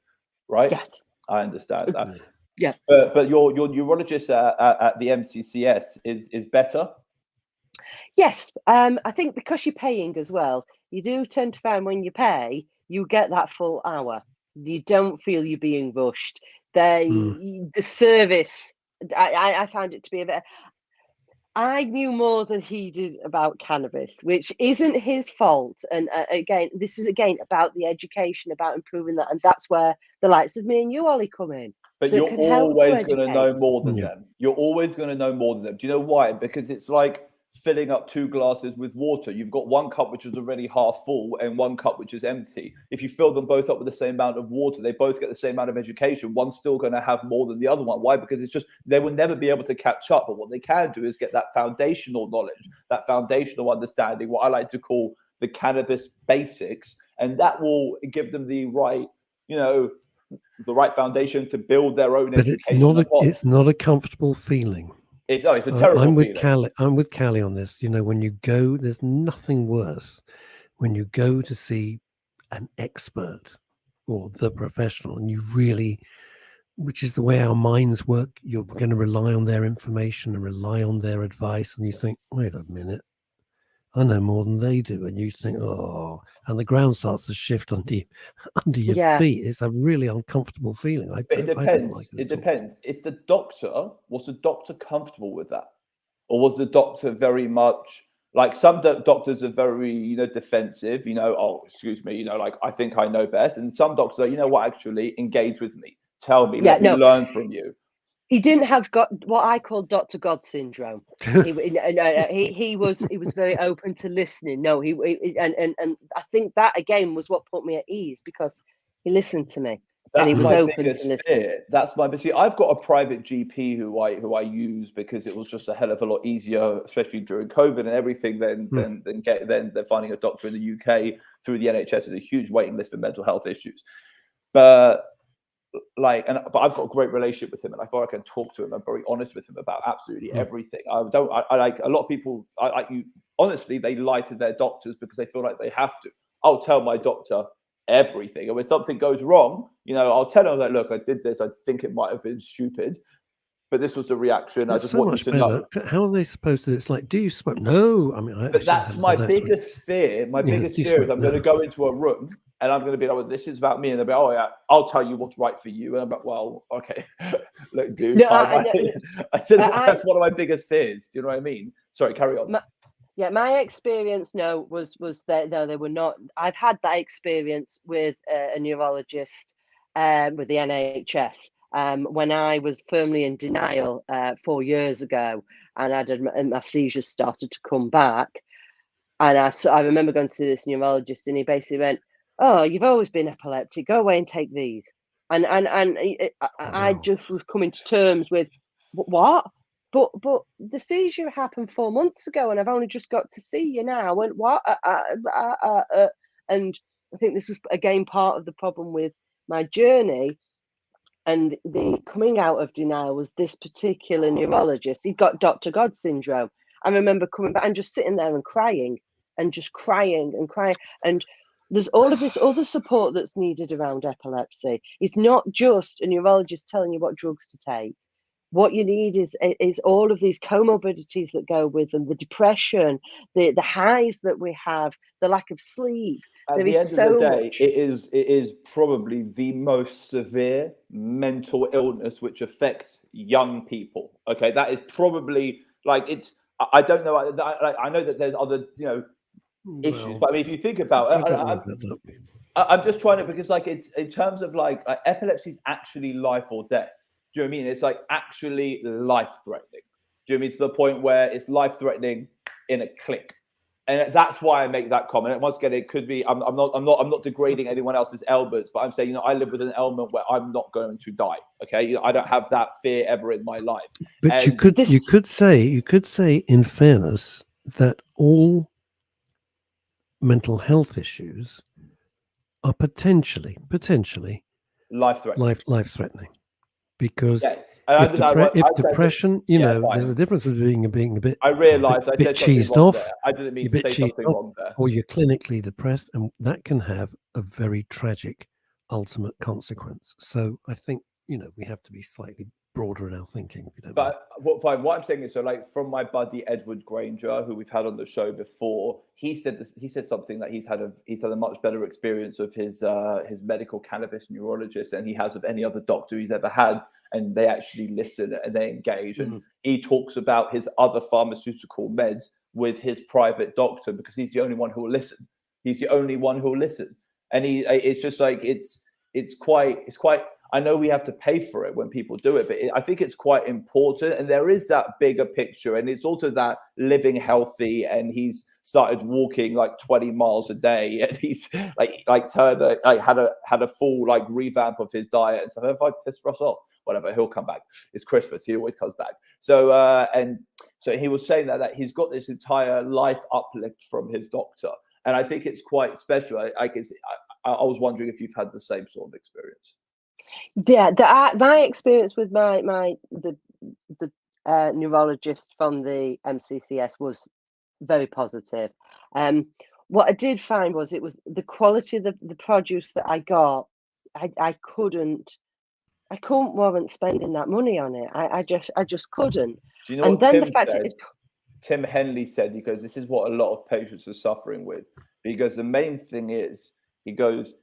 right? Yes, I understand that. Yeah, but your neurologist at the MCCS is better. Yes, I think because you're paying as well, you do tend to find when you pay, you get that full hour. You don't feel you're being rushed. The service, I found it to be a bit. I knew more than he did about cannabis, which isn't his fault. And again, this is about the education, about improving that, and that's where the likes of me and you, Ollie, come in. But you're always going to know more than them. You're always going to know more than them. Do you know why? Because it's like filling up 2 glasses with water. You've got one cup which is already half full and one cup which is empty. If you fill them both up with the same amount of water, they both get the same amount of education. One's still going to have more than the other one. Why? Because it's just they will never be able to catch up. But what they can do is get that foundational knowledge, that foundational understanding, what I like to call the cannabis basics, and that will give them the right, the right foundation to build their own education. It's not a comfortable feeling. It's a terrible feeling. I'm with Callie on this. When you go, there's nothing worse when you go to see an expert or the professional, and you really, which is the way our minds work, you're going to rely on their information and rely on their advice, and you think, wait a minute, I know more than they do, and you think, oh, and the ground starts to shift under your feet. It's a really uncomfortable feeling. It depends. It depends. If was the doctor comfortable with that, or was the doctor very much Like some doctors are very, defensive, oh, excuse me, like, I think I know best. And some doctors are, you know what, actually engage with me. Tell me, let me learn from you. He didn't have what I call Dr. God syndrome. He was very open to listening. No, and I think that again was what put me at ease, because he listened to me. That's and he was my open biggest to listening. fear. But see, I've got a private GP who I use because it was just a hell of a lot easier, especially during COVID and everything. Than finding a doctor in the UK through the NHS is a huge waiting list for mental health issues. But I've got a great relationship with him, and I feel like I can talk to him. I'm very honest with him about absolutely everything. I like a lot of people. Honestly, they lie to their doctors because they feel like they have to. I'll tell my doctor everything, and when something goes wrong, I'll tell them that, look, I did this. I think it might have been stupid, but this was the reaction. I just want you to know. How are they supposed to? It's like, do you smoke? No, I mean, but that's my biggest fear. My biggest fear is I'm going to go into a room and I'm going to be like, well, this is about me, and they'll be, oh yeah, I'll tell you what's right for you. And I'm like, well, okay, look, dude. I said that's one of my biggest fears. Do you know what I mean? Sorry, carry on. My experience was that they were not. I've had that experience with a neurologist with the NHS when I was firmly in denial 4 years ago, and my seizures started to come back, and I remember going to see this neurologist, and he basically went, "Oh, you've always been epileptic. Go away and take these." I just was coming to terms with what. But the seizure happened 4 months ago, and I've only just got to see you now. And what? And I think this was again part of the problem with my journey, and the coming out of denial was this particular neurologist. He got Dr. God syndrome. I remember coming back and just sitting there and crying, and just crying and crying. And there's all of this other support that's needed around epilepsy. It's not just a neurologist telling you what drugs to take. What you need is all of these comorbidities that go with them, the depression, the highs that we have, the lack of sleep. At the end of the day, it is probably the most severe mental illness which affects young people. Okay, that is probably I don't know. I know that there's other issues, but I mean, if you think about it, I'm just trying to, because it's in terms of epilepsy is actually life or death. Do you know what I mean? It's actually life-threatening. Do you know what I mean? To the point where it's life-threatening in a click, and that's why I make that comment. And once again, it could be I'm not degrading anyone else's ailments, but I'm saying I live with an ailment where I'm not going to die. Okay, I don't have that fear ever in my life. But you could say in fairness that all mental health issues are potentially life-threatening. Because if depression, there's a difference between being a bit. I realised I said cheesed off. There. I didn't mean to say something wrong there. Or you're clinically depressed, and that can have a very tragic ultimate consequence. So I think we have to be slightly broader in our thinking. If you don't mind. But what I'm saying is, from my buddy Edward Granger, who we've had on the show before, he said something that he's had a much better experience of his medical cannabis neurologist than he has of any other doctor he's ever had, and they actually listen and they engage. And he talks about his other pharmaceutical meds with his private doctor because he's the only one who will listen. He's the only one who will listen, and it's just it's quite. I know we have to pay for it when people do it, but I think it's quite important. And there is that bigger picture. And it's also that living healthy. And he's started walking 20 miles a day. And he's had a full revamp of his diet. And so if I piss Russ off, whatever, he'll come back. It's Christmas. He always comes back. So, so he was saying that he's got this entire life uplift from his doctor. And I think it's quite special. I was wondering if you've had the same sort of experience. Yeah, my experience with the neurologist from the MCCS was very positive. What I did find was it was the quality of the produce that I got. I couldn't warrant spending that money on it. I just couldn't. Do you know what Tim said? Tim Henley said, he goes, this is what a lot of patients are suffering with. Because the main thing is, he goes,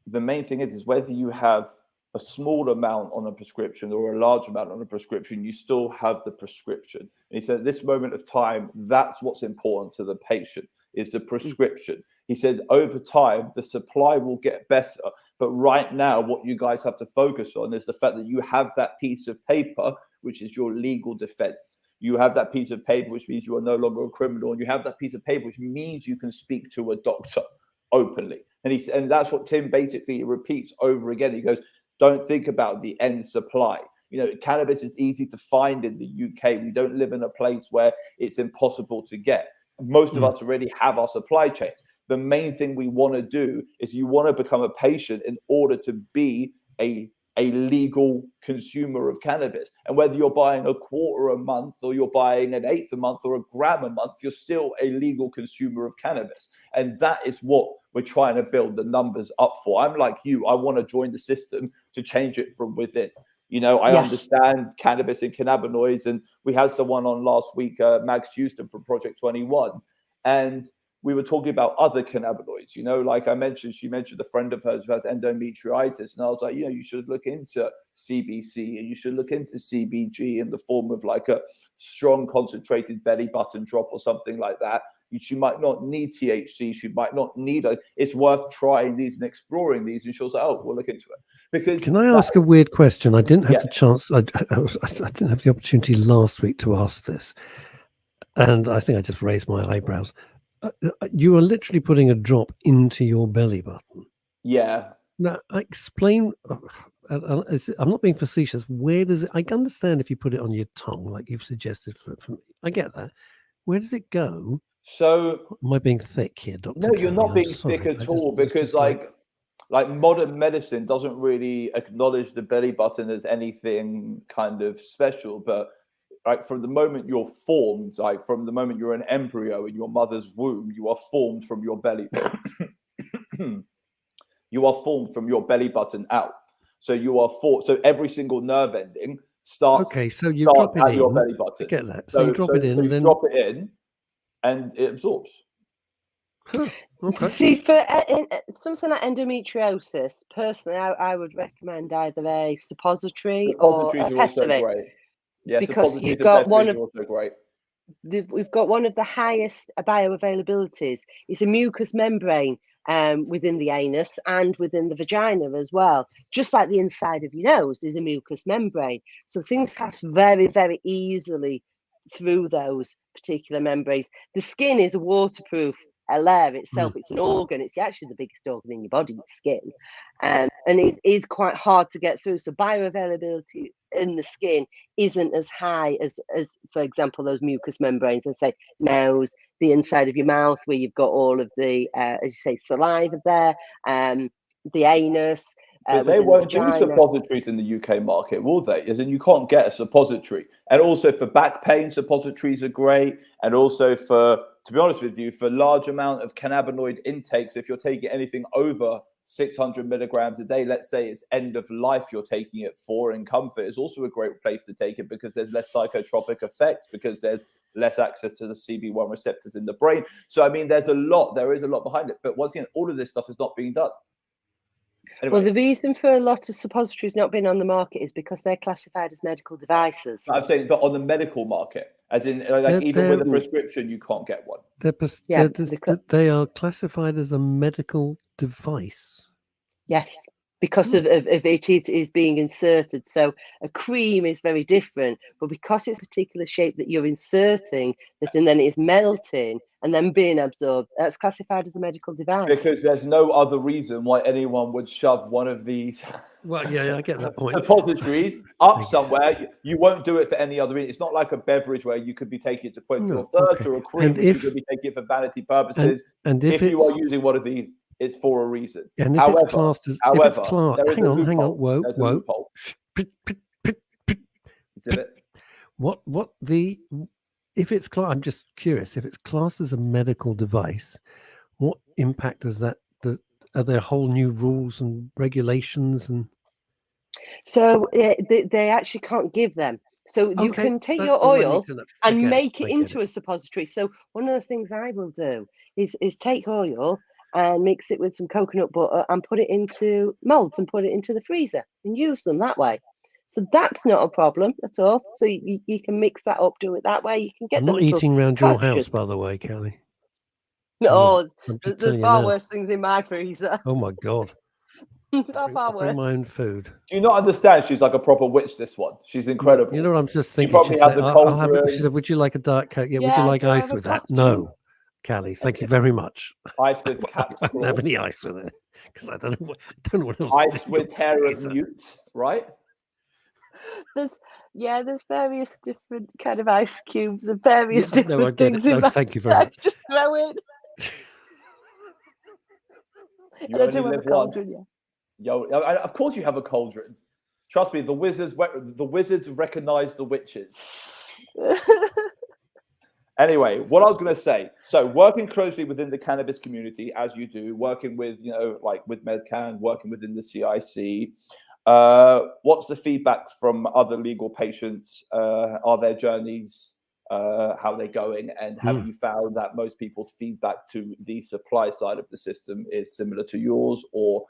the main thing is whether you have a small amount on a prescription or a large amount on a prescription, you still have the prescription. And he said, at this moment of time, that's what's important to the patient, is the prescription. He said, over time, the supply will get better. But right now, what you guys have to focus on is the fact that you have that piece of paper, which is your legal defense. You have that piece of paper, which means you are no longer a criminal. And you have that piece of paper, which means you can speak to a doctor openly. And that's what Tim basically repeats over again. He goes, don't think about the end supply. You know, cannabis is easy to find in the UK. We don't live in a place where it's impossible to get. Most of us already have our supply chains. The main thing we want to do is you want to become a patient in order to be a legal consumer of cannabis. And whether you're buying a quarter a month or you're buying an eighth a month or a gram a month, you're still a legal consumer of cannabis. And that is what we're trying to build the numbers up for. I'm like you, I want to join the system to change it from within. You know, I understand cannabis and cannabinoids, and we had someone on last week, Max Houston from Project 21, and we were talking about other cannabinoids. You know, like she mentioned a friend of hers who has endometritis, and I was like, you know, you should look into CBC and you should look into CBG in the form of like a strong concentrated belly button drop or something like that. She might not need THC. She might not need it's worth trying these and exploring these. And she was like, oh, we'll look into it. Because can I ask a weird question? I didn't have the chance. I didn't have the opportunity last week to ask this. And I think I just raised my eyebrows. You are literally putting a drop into your belly button. Yeah. Now, explain. I'm not being facetious. Where does it? I can understand if you put it on your tongue, like you've suggested. I get that. Where does it go? So, am I being thick here, Doctor? No, you're not being thick at all, because like modern medicine doesn't really acknowledge the belly button as anything kind of special, but like from the moment you're formed, like from the moment you're an embryo in your mother's womb, you are formed from your belly. You are formed from your belly button out. So you are so every single nerve ending starts. Okay, so you drop it in your belly button. I get that. So you drop it in, and then drop it in, and it absorbs. Okay. See, for something like endometriosis, personally, I would recommend either a suppository or a pessary. Yeah, because you've got also great. We've got one of the highest bioavailabilities. It's a mucous membrane within the anus and within the vagina as well. Just like the inside of your nose is a mucous membrane. So things pass very, very easily through those particular membranes. The skin is a waterproof layer itself. It's an organ. It's actually the biggest organ in your body, skin. And it is quite hard to get through. So bioavailability in the skin isn't as high as for example, those mucous membranes, and say nose, the inside of your mouth where you've got all of the, as you say, saliva there, the anus. But they won't do suppositories in the UK market, will they? As in, you can't get a suppository. And also for back pain, suppositories are great. And also for, to be honest with you, for large amount of cannabinoid intakes, if you're taking anything over 600 milligrams a day, let's say it's end of life you're taking it for in comfort, is also a great place to take it, because there's less psychotropic effects, because there's less access to the CB1 receptors in the brain. So, I mean, there is a lot behind it. But once again, all of this stuff is not being done. Anyway. Well, the reason for a lot of suppositories not being on the market is because they're classified as medical devices. I'm saying, but on the medical market, as in, like, even with a prescription, you can't get one. They are classified as a medical device. Yes, because of it is being inserted. So a cream is very different, but because it's a particular shape that you're inserting, and then it's melting and then being absorbed, that's classified as a medical device. Because there's no other reason why anyone would shove one of these. Well, yeah, I get that point. Suppositories up somewhere. You won't do it for any other reason. It's not like a beverage where you could be taking it to quench your thirst, or a cream you could be taking it for vanity purposes. And if you are using one of these, it's for a reason. And if it's classed as, hang on, whoa. If it's classed, I'm just curious, if it's classed as a medical device, what impact does that? Are there whole new rules and regulations? And so they actually can't give them. So you can take your oil and make it into a suppository. So one of the things I will do is take oil and mix it with some coconut butter and put it into molds and put it into the freezer and use them that way. So that's not a problem at all. So you can mix that up, do it that way. You can get I'm the not little eating around your cartridges. house, by the way, Callie. No, I'm just there's telling you far now. worse things in my freezer. Oh my God. Far I bring worse. my own food. Do you not understand? She's like a proper witch, this one. She's incredible. You know what I'm just thinking? probably She had said, the I'll have it. cauldron. She said, would you like a Diet Coke? Yeah. Would you Yeah, like do I ice have a with that? cauldron? No. Callie, thank you very much. Ice with cat's I don't have claw. any ice with it because I don't know what else. Ice with hair of newt, right? There's various different kind of ice cubes and various Yeah, no, I different get things it. in No, that thank you very I much. just throw in. You And I only do have a live cauldron, once. Yo, of course you have a cauldron. Trust me, the wizards recognize the witches. yeah. Anyway, what I was going to say, so working closely within the cannabis community, as you do, working with, like with MedCan, working within the CIC, what's the feedback from other legal patients? Are their journeys, how are they going? And have you found that most people's feedback to the supply side of the system is similar to yours, or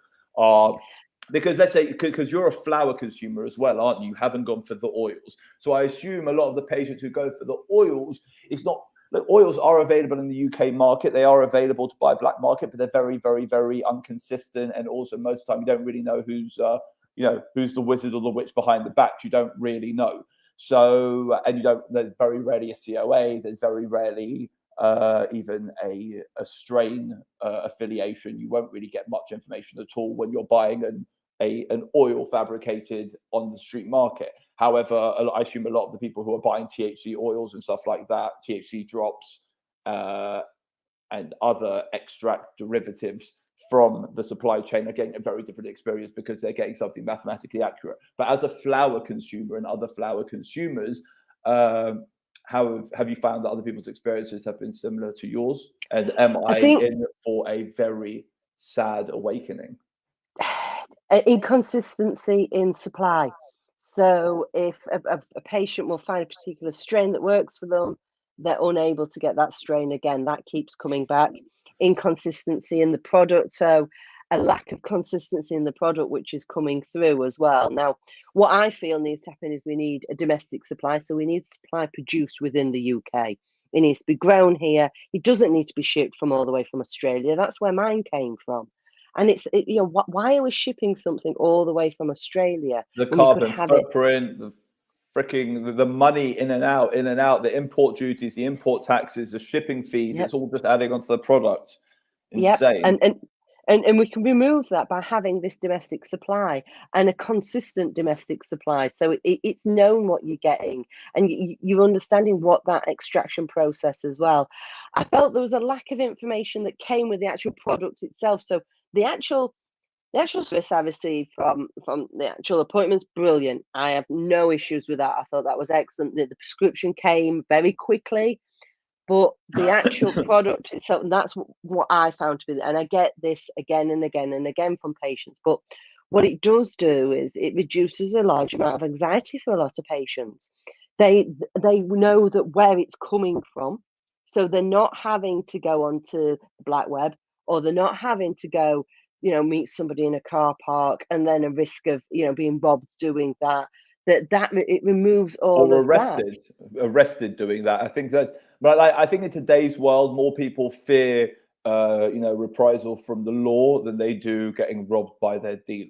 because let's say, because you're a flower consumer as well, aren't you? You haven't gone for the oils. So I assume a lot of the patients who go for the oils, it's not, look, oils are available in the UK market. They are available to buy black market, but they're very, very, very inconsistent. And also most of the time you don't really know who's the wizard or the witch behind the batch. You don't really know. So, and there's very rarely a COA. There's very rarely even a strain affiliation. You won't really get much information at all when you're buying an oil fabricated on the street market. However, I assume a lot of the people who are buying THC oils and stuff like that, THC drops and other extract derivatives from the supply chain are getting a very different experience because they're getting something mathematically accurate. But as a flower consumer and other flower consumers, how have you found that other people's experiences have been similar to yours? And am I in for a very sad awakening? Inconsistency in supply. So if a patient will find a particular strain that works for them, they're unable to get that strain again. That keeps coming back. Inconsistency in the product. So a lack of consistency in the product, which is coming through as well. Now, what I feel needs to happen is we need a domestic supply. So we need supply produced within the UK. It needs to be grown here. It doesn't need to be shipped from all the way from Australia. That's where mine came from. And why are we shipping something all the way from Australia? The carbon footprint, the money in and out, the import duties, the import taxes, the shipping fees, it's all just adding onto the product. Insane. Yep. And we can remove that by having this domestic supply and a consistent domestic supply. So it's known what you're getting and you're understanding what that extraction process as well. I felt there was a lack of information that came with the actual product itself. So the actual service I received from the actual appointments, brilliant. I have no issues with that. I thought that was excellent. The prescription came very quickly. But the actual product itself, that's what I found to be, and I get this again and again and again from patients. But what it does do is it reduces a large amount of anxiety for a lot of patients. They know that where it's coming from, so they're not having to go onto the black web, or they're not having to go, meet somebody in a car park and then a risk of, being robbed doing that. That it removes all or of that. Arrested doing that. I think that's. But I think in today's world, more people fear, reprisal from the law than they do getting robbed by their dealer.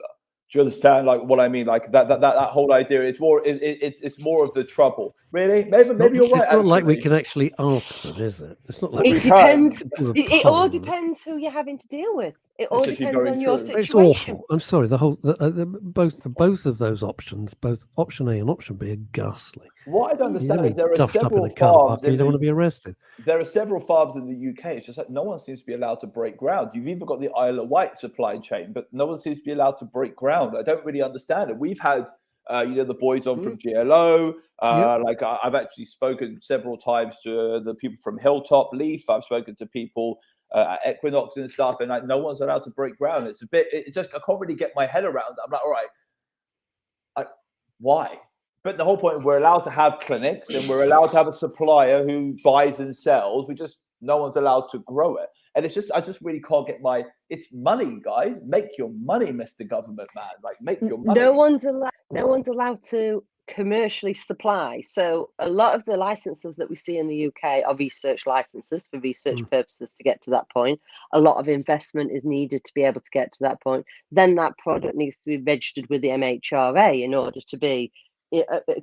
Do you understand, like what I mean? Like that whole idea is more. It's more of the trouble. Really, maybe you're right. It's not like we can actually ask them, is it? It's not like it depends. It all depends who you're having to deal with. It all depends on your situation. It's awful. I'm sorry. Both of those options, both option A and option B, are ghastly. What I don't understand is there are duffed several up in a car farms. park, you don't want to be arrested. There are several farms in the UK. It's just like no one seems to be allowed to break ground. You've even got the Isle of Wight supply chain, but no one seems to be allowed to break ground. I don't really understand it. We've had, the boys on from GLO. Like I've actually spoken several times to the people from Hilltop Leaf. I've spoken to people at Equinox and stuff, and like no one's allowed to break ground. It's a bit. I can't really get my head around it. I'm like, all right, why? But the whole point, we're allowed to have clinics and we're allowed to have a supplier who buys and sells. We just No one's allowed to grow it. And it's just, I just really can't get it's money, guys. Make your money, Mr. Government man. Like, make your money. No one's allowed to commercially supply. So a lot of the licenses that we see in the UK are research licenses for research purposes to get to that point. A lot of investment is needed to be able to get to that point. Then that product needs to be registered with the MHRA in order to be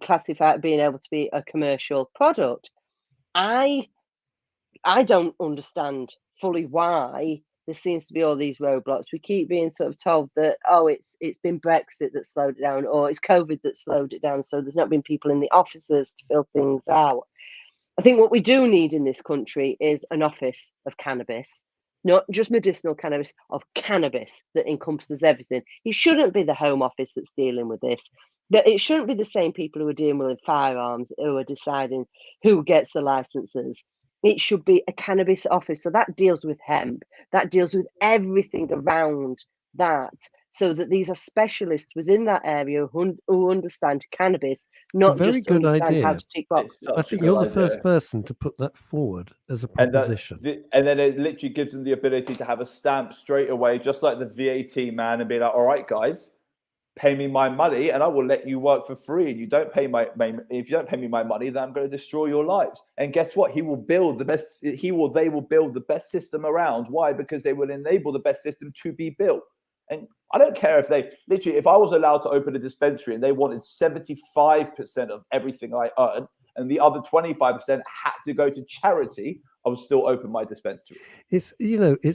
classified, being able to be a commercial product. I don't understand fully why there seems to be all these roadblocks. We keep being sort of told that, oh, it's been Brexit that slowed it down, or it's COVID that slowed it down, so there's not been people in the offices to fill things out. I think what we do need in this country is an office of cannabis, not just medicinal cannabis, of cannabis that encompasses everything. It shouldn't be the Home Office that's dealing with this. But it shouldn't be the same people who are dealing with firearms who are deciding who gets the licenses. It should be a cannabis office. So that deals with hemp, that deals with everything around that, so that these are specialists within that area who understand cannabis, not just to understand how to tick boxes. I think you're the first person to put that forward as a proposition. And then it literally gives them the ability to have a stamp straight away, just like the VAT man, and be like, all right, guys, pay me my money and I will let you work for free. And you don't pay if you don't pay me my money, then I'm going to destroy your lives. And guess what? They will build the best system around. Why? Because they will enable the best system to be built. And I don't care if I was allowed to open a dispensary and they wanted 75% of everything I earn and the other 25% had to go to charity, I would still open my dispensary. It's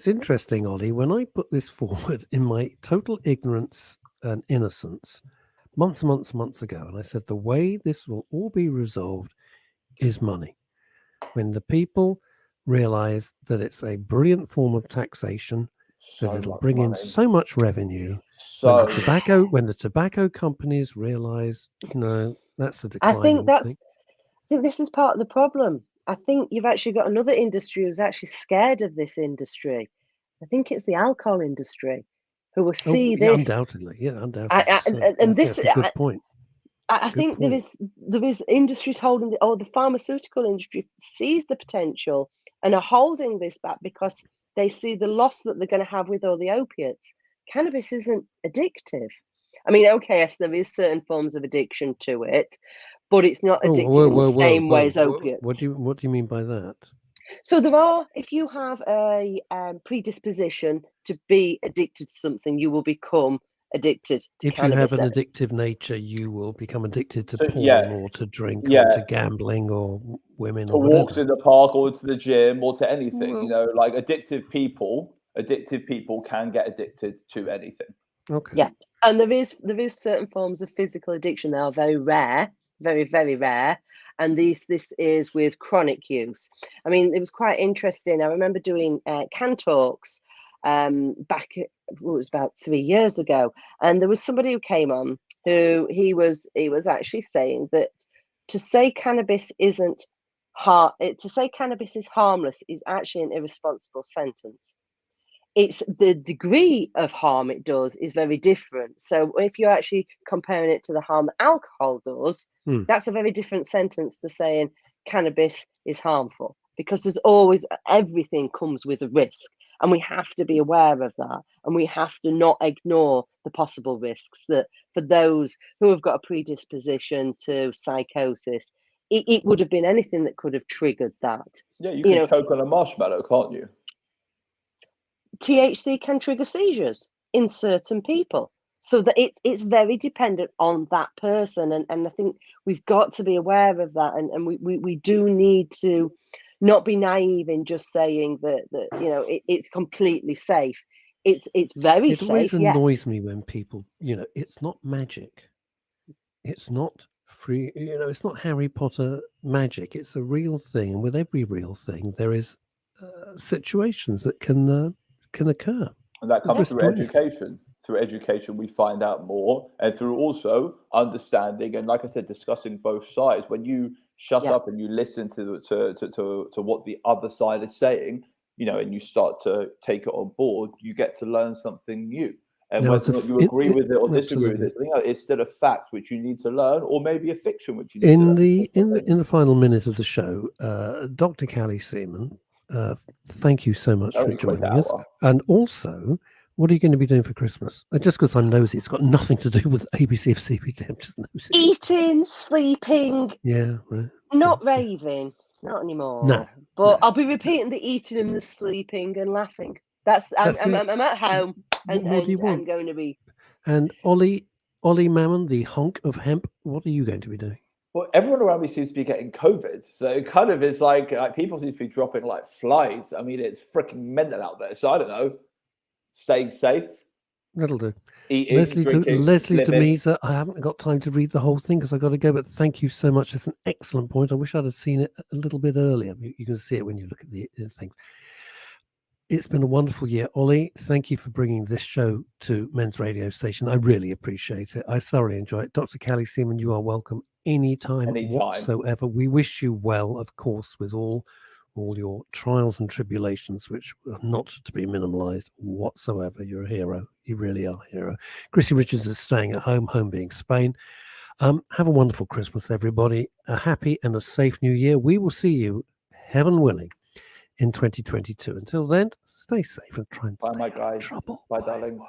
interesting, Ollie, when I put this forward in my total ignorance and innocence months ago, and I said the way this will all be resolved is money. When the people realize that it's a brilliant form of taxation, that it'll bring in so much revenue. When the tobacco companies realize, that's the decline. I think this is part of the problem. I think you've actually got another industry who's actually scared of this industry. I think it's the alcohol industry, who will see this. Undoubtedly. This is a good point. I think there is industries holding the pharmaceutical industry sees the potential and are holding this back because they see the loss that they're going to have with all the opiates. Cannabis isn't addictive. I mean, okay, yes, there is certain forms of addiction to it, but it's not addictive in the same way as opiates. What do you mean by that? So there are, if you have a predisposition to be addicted to something, you will become addicted to if cannabis. You have an addictive nature, you will become addicted to porn or to drink or to gambling or women or walks in the park or to the gym or to anything. Like addictive people can get addicted to anything. Okay. Yeah, and there is certain forms of physical addiction that are very rare, very, very rare. And this is with chronic use. I mean, it was quite interesting. I remember doing Can Talks back, it was about 3 years ago, and there was somebody who came on who he was actually saying that to say cannabis is harmless is actually an irresponsible sentence. It's the degree of harm it does is very different. So if you're actually comparing it to the harm that alcohol does, that's a very different sentence to saying cannabis is harmful, because there's always, everything comes with a risk, and we have to be aware of that, and we have to not ignore the possible risks that for those who have got a predisposition to psychosis, it would have been anything that could have triggered that. Yeah, you can choke on a marshmallow, can't you? THC can trigger seizures in certain people, so that it's very dependent on that person, and I think we've got to be aware of that, and we do need to not be naive in just saying that it's completely safe. It's very safe. It always annoys me when people, it's not magic, it's not free, it's not Harry Potter magic, it's a real thing, and with every real thing there is situations that can occur, and that comes through education. Through education, we find out more, and through also understanding and, like I said, discussing both sides. When you shut up and you listen to what the other side is saying, and you start to take it on board, you get to learn something new. And whether you agree with it or disagree with it, it's still a fact which you need to learn, or maybe a fiction which you need to learn. In the final minute of the show, Dr. Callie Seaman thank you so much for Very quick joining us. hour. And also, what are you going to be doing for Christmas? Just because I'm nosy, it's got nothing to do with ABC of CBD. I'm just nosy. Eating, sleeping, Yeah, right. not raving, not anymore. No, but no. I'll be repeating the eating and the sleeping and laughing. I'm at home and, What do you and want? I'm going to be. And Ollie Mammon, the hunk of hemp, what are you going to be doing? Well, everyone around me seems to be getting COVID, so it kind of is like people seem to be dropping like flies. I mean, it's freaking mental out there. So I don't know, staying safe, That'll do. eating, drinking, Leslie living. Demesa, I haven't got time to read the whole thing because I've got to go, but thank you so much. That's an excellent point. I wish I'd have seen it a little bit earlier. You can see it when you look at the things. It's been a wonderful year. Ollie, thank you for bringing this show to Men's Radio Station. I really appreciate it. I thoroughly enjoy it. Dr. Callie Seaman, you are welcome anytime whatsoever. We wish you well, of course, with all your trials and tribulations, which are not to be minimalized whatsoever. You're a hero. You really are a hero. Chrissy Richards is staying at home being Spain. Have a wonderful Christmas, everybody. A happy and a safe new year. We will see you, heaven willing, in 2022. Until then, stay safe and try and stay out of trouble. Bye, darlings.